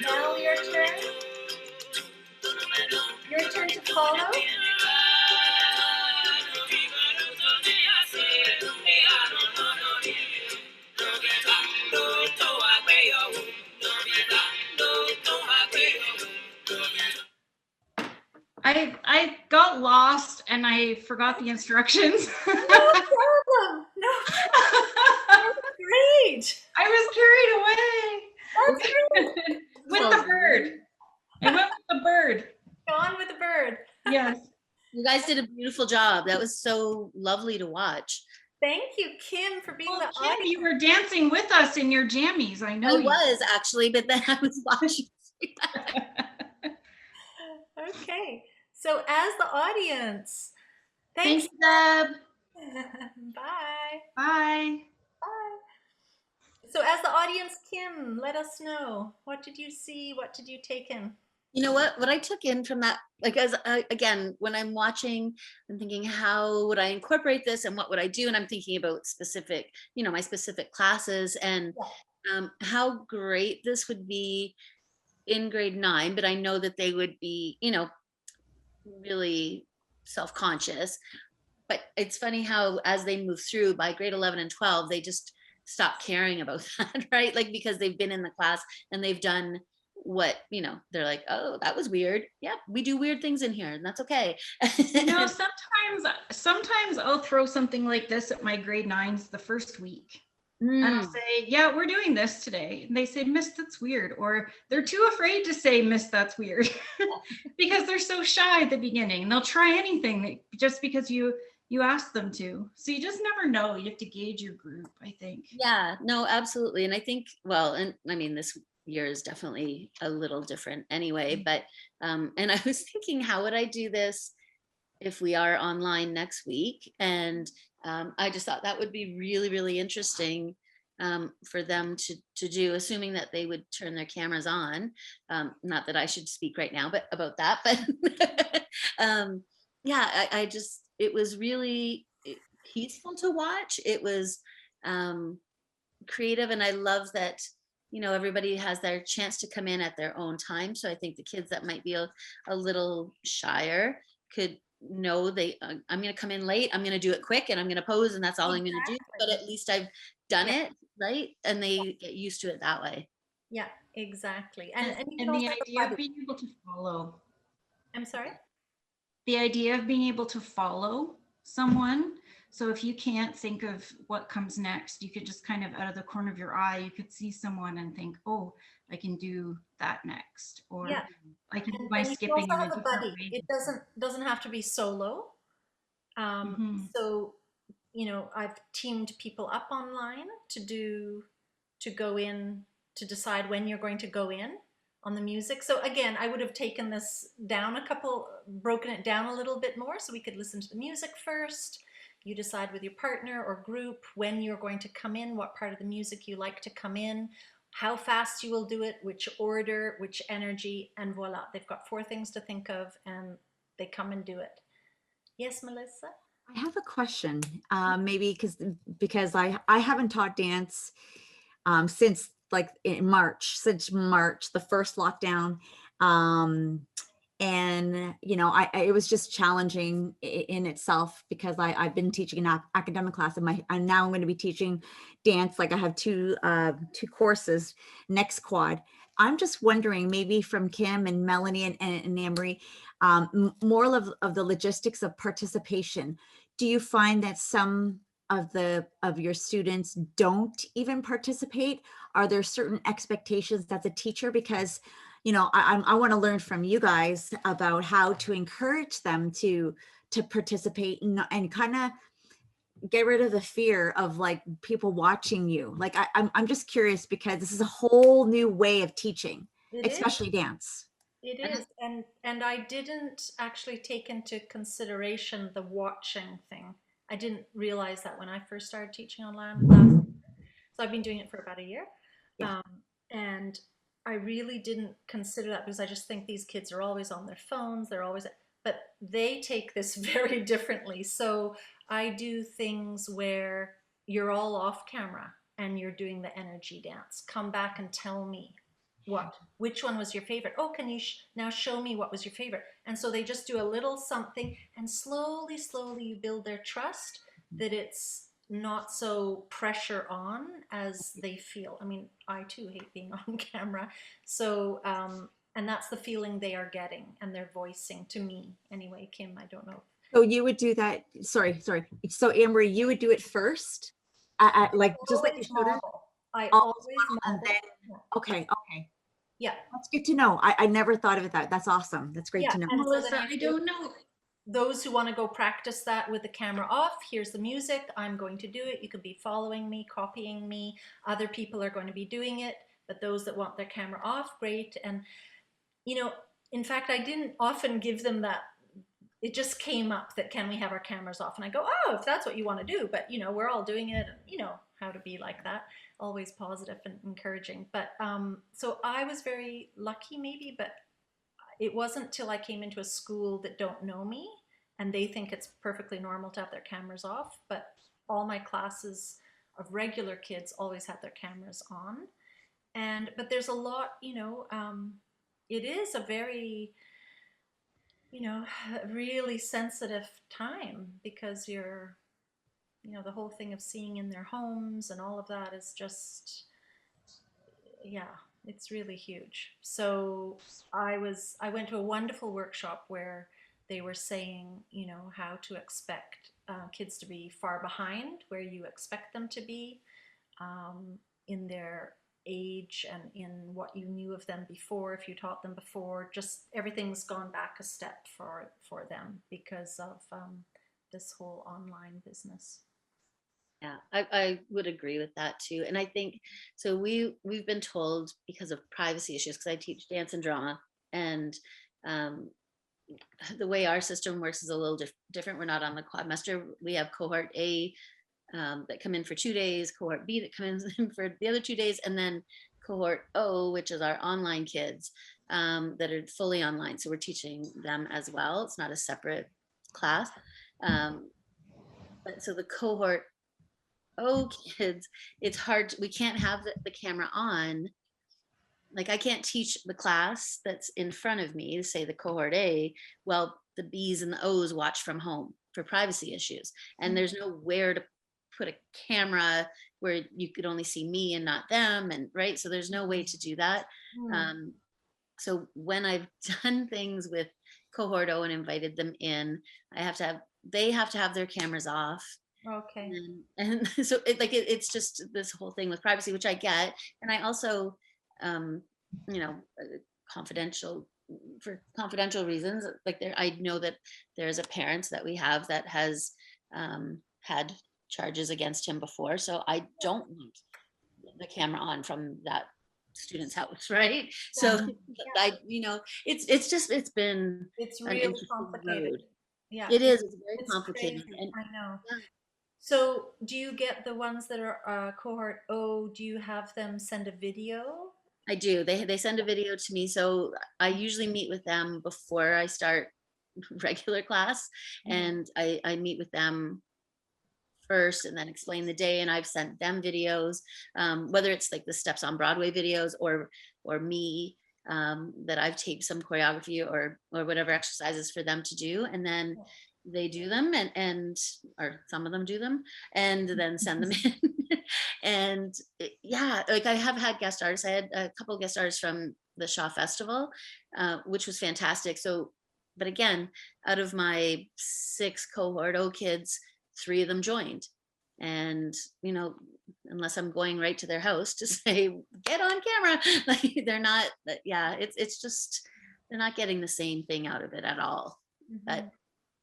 Now your turn. Your turn to follow. I got lost and I forgot the instructions. No problem. No, that's great. I was carried away. That's great. With the bird. I went with the bird. Gone with the bird. Yes. You guys did a beautiful job. That was so lovely to watch. Thank you, Kim, for being the Kim, audience. you were dancing with us in your jammies. I know I you. was actually, but then I was watching. Okay, so as the audience, Thanks, thanks. Deb. Bye. Bye. Bye. So as the audience, Kim, let us know. What did you see? What did you take in? You know what I took in from that, like, as again, when I'm watching, I'm thinking, how would I incorporate this and what would I do? And I'm thinking about specific, my specific classes and how great this would be in grade 9, but I know that they would be, really self-conscious. But it's funny how as they move through by grade 11 and 12, they just stop caring about that, right? Like, because they've been in the class and they've done what, they're like, oh, that was weird. Yeah, we do weird things in here and that's okay. Sometimes I'll throw something like this at my grade 9s the first week. And I'll say, yeah, we're doing this today. And they say, Miss, that's weird. Or they're too afraid to say, Miss, that's weird, because they're so shy at the beginning. They'll try anything just because you ask them to. So you just never know. You have to gauge your group, I think. Yeah, no, absolutely. And I think, well, and I mean, this year is definitely a little different anyway, but, and I was thinking, how would I do this if we are online next week? And I just thought that would be really, really interesting for them to do, assuming that they would turn their cameras on. Not that I should speak right now, but about that, but yeah, I just, it was really peaceful to watch. It was creative, and I love that, everybody has their chance to come in at their own time. So I think the kids that might be a little shyer could know I'm going to come in late, I'm going to do it quick, and I'm going to pose, and that's all I'm going to do, but at least I've done it, right? And they get used to it that way. Yeah, exactly. And you can And the also idea of being able to follow. I'm sorry? The idea of being able to follow someone. So if you can't think of what comes next, you could just kind of out of the corner of your eye, you could see someone and think, oh, I can do that next. Or Yeah. I can do And my you can skipping also in a have a different buddy. way. It doesn't have to be solo. So, I've teamed people up online to go in, to decide when you're going to go in on the music. So again, I would have taken this down broken it down a little bit more so we could listen to the music first. You decide with your partner or group when you're going to come in, what part of the music you like to come in, how fast you will do it, which order, which energy, and voila, they've got 4 things to think of and they come and do it. Yes, Melissa? I have a question, maybe because I haven't taught dance since since March, the first lockdown. And it was just challenging in itself because I've been teaching an academic class, and now I'm going to be teaching dance. Like I have two courses next quad. I'm just wondering, maybe from Kim and Melanie and Annemarie, more of the logistics of participation. Do you find that some of your students don't even participate? Are there certain expectations as a teacher? Because I want to learn from you guys about how to encourage them to participate and kind of get rid of the fear of like people watching you. Like I'm just curious because this is a whole new way of teaching, especially dance. It is, and I didn't actually take into consideration the watching thing. I didn't realize that when I first started teaching online last year. So I've been doing it for about a year. Yeah. And I really didn't consider that because I just think these kids are always on their phones. But they take this very differently. So I do things where you're all off camera and you're doing the energy dance. Come back and tell me which one was your favorite? Oh, can you now show me what was your favorite? And so they just do a little something, and slowly you build their trust that it's not so pressure on as they feel. I mean, I too hate being on camera. So, and that's the feeling they are getting and they're voicing to me anyway. Kim, I don't know. So you would do that. Sorry. So Annemarie, you would do it first, like just like you showed us. I Always always model, model. Okay. Yeah. That's good to know. I never thought of it that. That's awesome. That's great to know. And Melissa, so I don't know. Those who want to go practice that with the camera off, here's the music. I'm going to do it. You could be following me, copying me. Other people are going to be doing it. But those that want their camera off, great. And, in fact, I didn't often give them that. It just came up that, can we have our cameras off? And I go, oh, if that's what you want to do. But, we're all doing it. And, how to be like that. Always positive and encouraging. But so I was very lucky maybe, but it wasn't till I came into a school that don't know me and they think it's perfectly normal to have their cameras off. But all my classes of regular kids always had their cameras on. But there's a lot, it is a very, really sensitive time because you're you know, the whole thing of seeing in their homes and all of that is just, yeah, it's really huge. So I went to a wonderful workshop where they were saying, you know, how to expect kids to be far behind where you expect them to be, in their age and in what you knew of them before, if you taught them before. Just everything's gone back a step for them because of this whole online business. Yeah, I would agree with that too. And I think so we've been told, because of privacy issues, because I teach dance and drama, and um, the way our system works is a little different. We're not on the quadmester. We have cohort A that come in for 2 days, cohort B that comes in for the other 2 days, and then cohort O, which is our online kids that are fully online. So we're teaching them as well. It's not a separate class. But so the cohort O kids, it's hard. We can't have the camera on. Like I can't teach the class that's in front of me, say the cohort A, well, the B's and the O's watch from home for privacy issues. And there's nowhere to put a camera where you could only see me and not them. And right. So there's no way to do that. So when I've done things with cohort O and invited them in, they have to have their cameras off. Okay. And so it's just this whole thing with privacy, which I get. And I also, you know, for confidential reasons, like I know that there's a parent that we have that has had charges against him before. So I don't want the camera on from that student's house, right? So you know, it's been It's an really interesting complicated. road. Yeah, It is. It's very it's complicated. crazy. And I know. yeah. So do you get the ones that are cohort O, do you have them send a video? I do. They send a video to me. So I usually meet with them before I start regular class, and I meet with them first and then explain the day. And I've sent them videos, whether it's like the Steps on Broadway videos or me, that I've taped some choreography or whatever exercises for them to do, and then they do them and or some of them do them and then send them in. And yeah, like I have had guest artists. I had a couple of guest artists from the Shaw Festival, which was fantastic. So, but again, out of my 6 cohort O kids, 3 of them joined. And, you know, unless I'm going right to their house to say, get on camera, like they're not, yeah, it's just, they're not getting the same thing out of it at all. But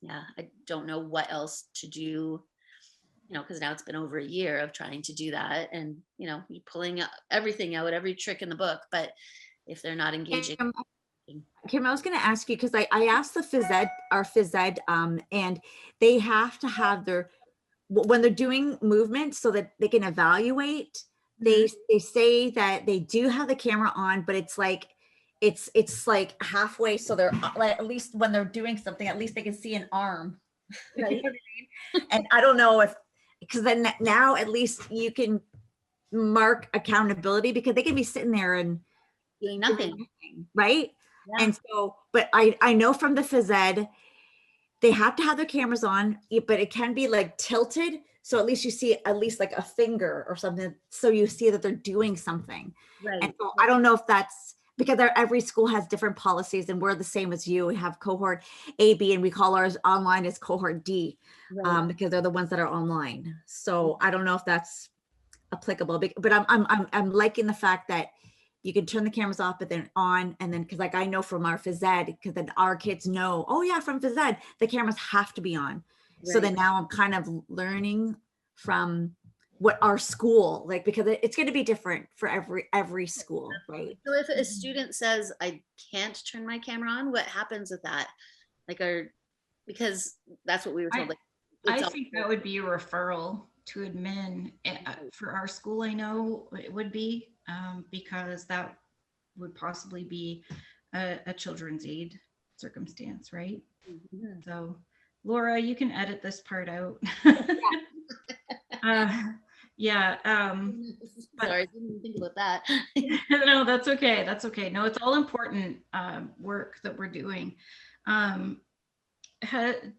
yeah, I don't know what else to do, you know, because now it's been over a year of trying to do that, and, you know, pulling everything out, every trick in the book. But if they're not engaging. Kim, I was going to ask you, because I asked the phys ed, and they have to have when they're doing movements so that they can evaluate, they say that they do have the camera on, but it's like halfway, so they're like, at least when they're doing something, at least they can see an arm. Right. You know what I mean? And I don't know because then now at least you can mark accountability, because they can be sitting there and doing nothing, right? Yeah. And so, but I know from the phys ed, they have to have their cameras on, but it can be like tilted. So at least you see at least like a finger or something. So you see that they're doing something. Right. And so I don't know if that's because every school has different policies, and we're the same as you. We have cohort A, B, and we call ours online as cohort D, Right. because they're the ones that are online. So I don't know if that's applicable, but I'm liking the fact that you can turn the cameras off, but then on, and then, because like I know from our phys ed, because then our kids know, oh yeah, from phys ed, the cameras have to be on. So then now I'm kind of learning from what our school, like, because it's going to be different for every school, right? So if a student says, I can't turn my camera on, what happens with that? Like, because that's what we were told. I think that would be a referral to admin. For our school, I know it would be, because that would possibly be a children's aid circumstance, right? So Laura, you can edit this part out. Yeah. Sorry, I didn't even think about that. No, that's okay. That's okay. No, it's all important work that we're doing. Do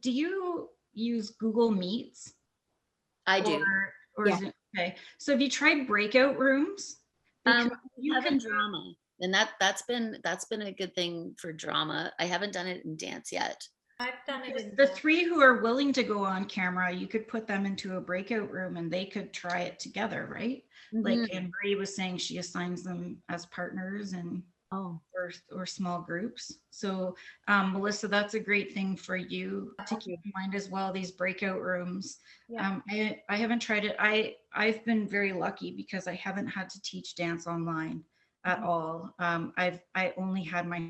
you use Google Meets? I do. Or Yeah. is it okay? So have you tried breakout rooms? Because We have in drama, and that's been a good thing for drama. I haven't done it in dance yet. I've done it in the three who are willing to go on camera, you could put them into a breakout room and they could try it together, right? Like Mhm. Annemarie was saying, she assigns them as partners and Oh, or small groups. So Melissa, that's a great thing for you to keep in mind as well, these breakout rooms. Yeah. I haven't tried it. I've been very lucky because I haven't had to teach dance online at all. I only had my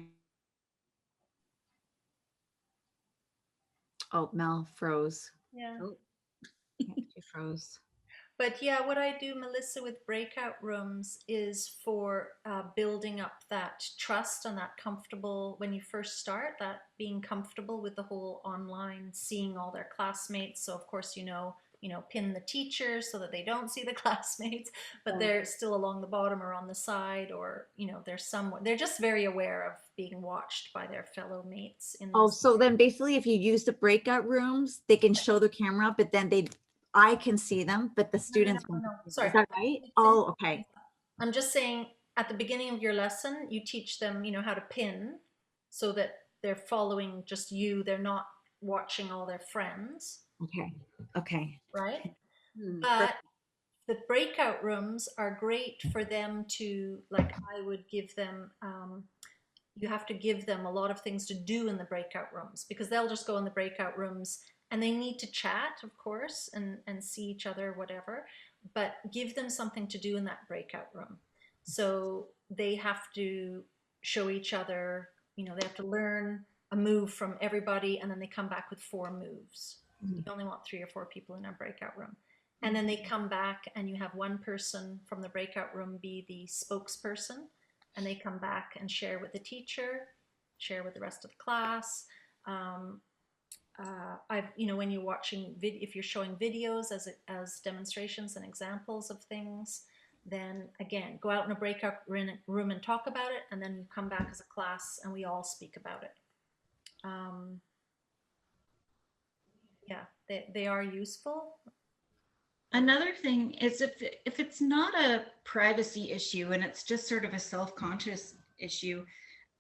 oh, Mel froze. Yeah. Oh, She froze. But yeah, what I do, Melissa, with breakout rooms is for building up that trust and that comfortable, when you first start, that being comfortable with the whole online, seeing all their classmates. So of course, pin the teachers so that they don't see the classmates, but they're still along the bottom or on the side, or, they're somewhere, they're just very aware of being watched by their fellow mates in Oh, this. so then basically if you use the breakout rooms, they can show the camera, but then I can see them, but the students won't. No. Is Sorry. that right? Oh, okay. I'm just saying at the beginning of your lesson, you teach them, how to pin so that they're following just you. They're not watching all their friends, Okay. Okay. right? hmm, But the breakout rooms are great for them to, like, I would give them, you have to give them a lot of things to do in the breakout rooms, because they'll just go in the breakout rooms and they need to chat, of course, and see each other, whatever, but give them something to do in that breakout room. So they have to show each other, they have to learn a move from everybody, and then they come back with 4 moves. You only want 3 or 4 people in a breakout room. And then they come back and you have one person from the breakout room be the spokesperson, and they come back and share with the teacher, share with the rest of the class. When you're watching if you're showing videos as demonstrations and examples of things, then again, go out in a breakout room and talk about it, and then you come back as a class and we all speak about it. Yeah, they are useful. Another thing is if it's not a privacy issue and it's just sort of a self-conscious issue,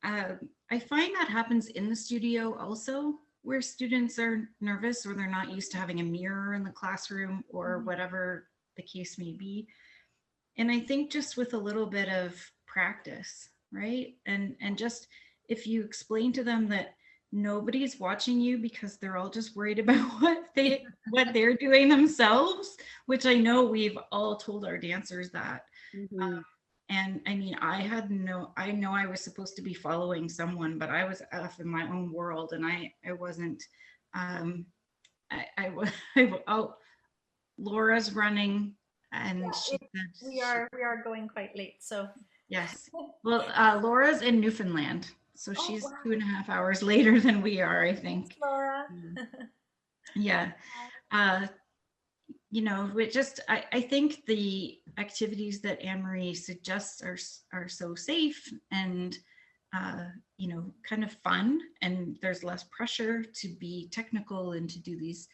I find that happens in the studio also, where students are nervous or they're not used to having a mirror in the classroom or whatever the case may be. And I think just with a little bit of practice, right? And just if you explain to them that nobody's watching you because they're all just worried about what they're doing themselves, which I know we've all told our dancers that. And I mean, I know I was supposed to be following someone, but I was off in my own world, and I wasn't. Oh, Laura's running, and she said we are going quite late, so yes. Well, Laura's in Newfoundland, so she's wow. 2.5 hours later than we are, I think. Thanks, Laura. Yeah. I think the activities that Annemarie suggests are so safe and kind of fun, and there's less pressure to be technical and to do these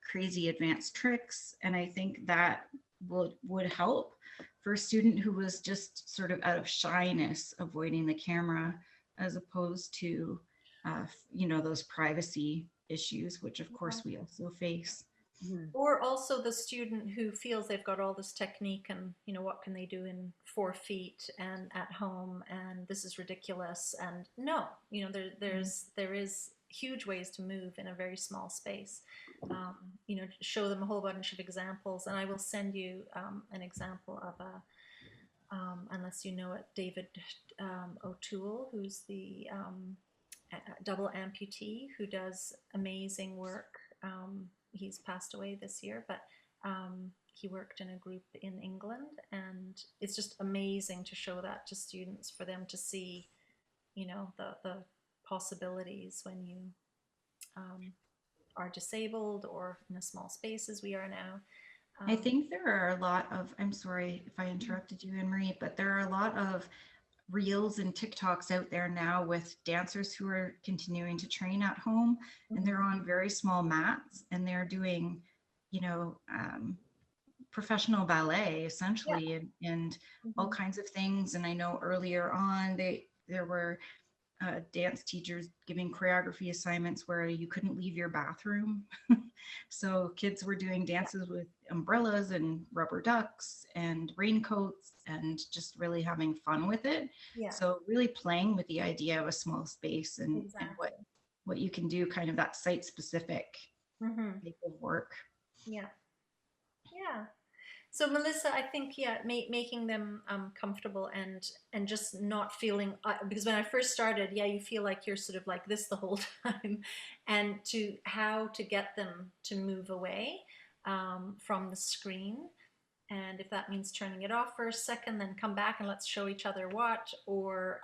crazy advanced tricks. And I think that would help for a student who was just sort of out of shyness avoiding the camera, as opposed to those privacy issues, which of course we also face. Or also the student who feels they've got all this technique and, what can they do in 4 feet and at home, and this is ridiculous. And no, there is huge ways to move in a very small space. Show them a whole bunch of examples, and I will send you an example of unless you know it, David O'Toole, who's the double amputee who does amazing work. He's passed away this year, but he worked in a group in England, and it's just amazing to show that to students, for them to see, the possibilities when you are disabled or in a small space as we are now. I think there are a lot of, I'm sorry if I interrupted you, Annemarie, but there are a lot of reels and TikToks out there now with dancers who are continuing to train at home, and they're on very small mats, and they're doing, professional ballet essentially, and all Mhm. kinds of things. And I know earlier on there were dance teachers giving choreography assignments where you couldn't leave your bathroom. So kids were doing dances with umbrellas and rubber ducks and raincoats and just really having fun with it. Yeah, So really playing with the idea of a small space and exactly. what you can do, kind of that site specific Hmm. type of work. Yeah, yeah. So Melissa, I think making them comfortable and just not feeling because when I first started, yeah, you feel like you're sort of like this the whole time, and to how to get them to move away from the screen, and if that means turning it off for a second, then come back and let's show each other what, or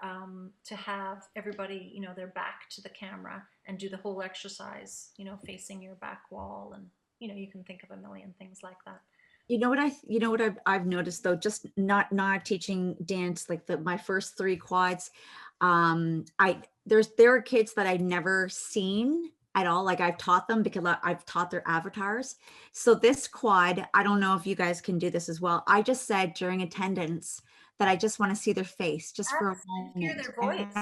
to have everybody, you know, their back to the camera and do the whole exercise, you know, facing your back wall, and you know, you can think of a million things like that. You know what I've noticed though, just not teaching dance, like my first 3 quads, there are kids that I've never seen at all. Like I've taught them because I've taught their avatars. So this quad, I don't know if you guys can do this as well. I just said during attendance that I just want to see their face just for a And hear moment. their voice.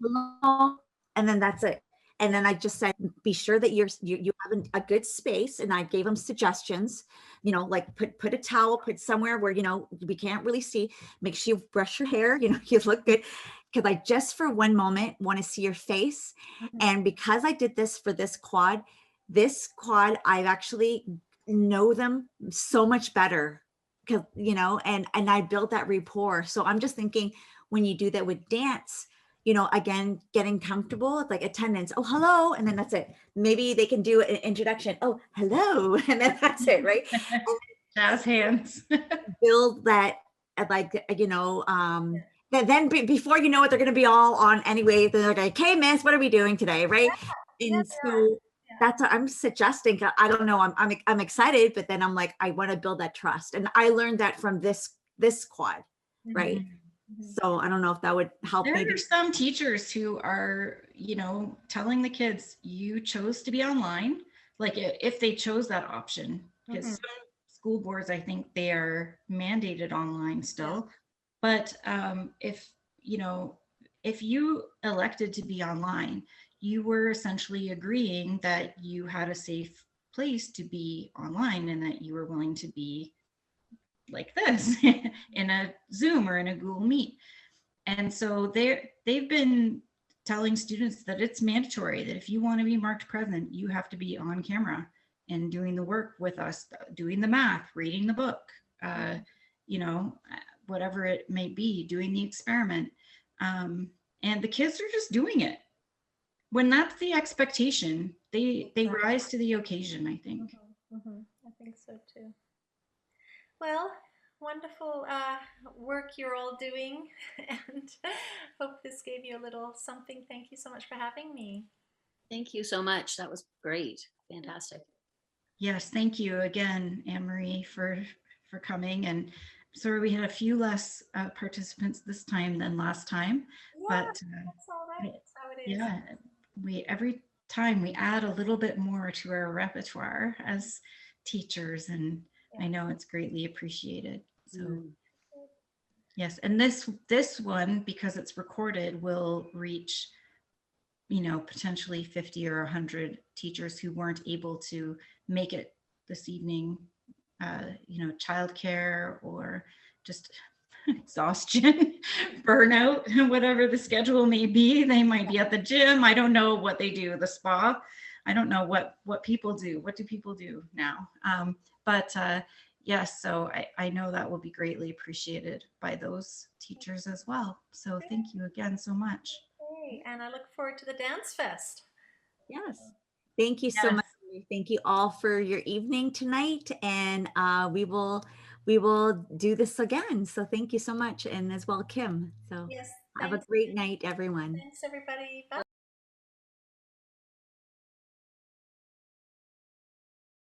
Hello, and then that's it. And then I just said, be sure that you have a good space. And I gave them suggestions, you know, like put a towel, put somewhere where, you know, we can't really see, make sure you brush your hair, you know, you look good. Because I just for one moment want to see your face. Mhm. And because I did this for this quad, I've actually know them so much better. Because, you know, and I built that rapport. So I'm just thinking when you do that with dance, you know, again, getting comfortable, like attendance, oh, hello. And then that's it. Maybe they can do an introduction. Oh, hello. And then that's it, right? Jazz hands. Build that, like, you know, then before you know it, they're going to be all on anyway. They're like, hey, miss, what are we doing today? Right. Yeah, And they are. so that's what I'm suggesting. I don't know. I'm excited, but then I'm like, I want to build that trust. And I learned that from this quad, right? Mhm. Mhm. So I don't know if that would help There maybe. are some teachers who are, you know, telling the kids, you chose to be online, like if they chose that option, because Mhm. some school boards, I think they are mandated online still. But if, you know, if you elected to be online, you were essentially agreeing that you had a safe place to be online and that you were willing to be like this in a Zoom or in a Google Meet. And so they've been telling students that it's mandatory that if you want to be marked present, you have to be on camera and doing the work with us, doing the math, reading the book, you know, whatever it may be, doing the experiment. And the kids are just doing it. When that's the expectation, they rise to the occasion, I think. I think so too. Well, wonderful work you're all doing, and hope this gave you a little something. Thank you so much for having me. Thank you so much. That was great. Fantastic. Yes, thank you again, Annemarie, for coming. And sorry we had a few less participants this time than last time, Yeah, but that's all right. That's how it is. yeah, every time we add a little bit more to our repertoire as teachers, and I know it's greatly appreciated. So Mm. yes, and this one, because it's recorded, will reach, you know, potentially 50 or 100 teachers who weren't able to make it this evening, you know, childcare or just exhaustion, burnout, whatever the schedule may be. They might be at the gym. I don't know what they do, the spa. I don't know what people do. What do people do now? But yes, so I know that will be greatly appreciated by those teachers as well. So thank you again so much. Okay, and I look forward to the Dance Fest. Yes. Thank you so Yes. much. Thank you all for your evening tonight. And we will do this again. So thank you so much. And as well, Kim. So Yes, have a thanks. great night, everyone. Thanks, everybody. Bye.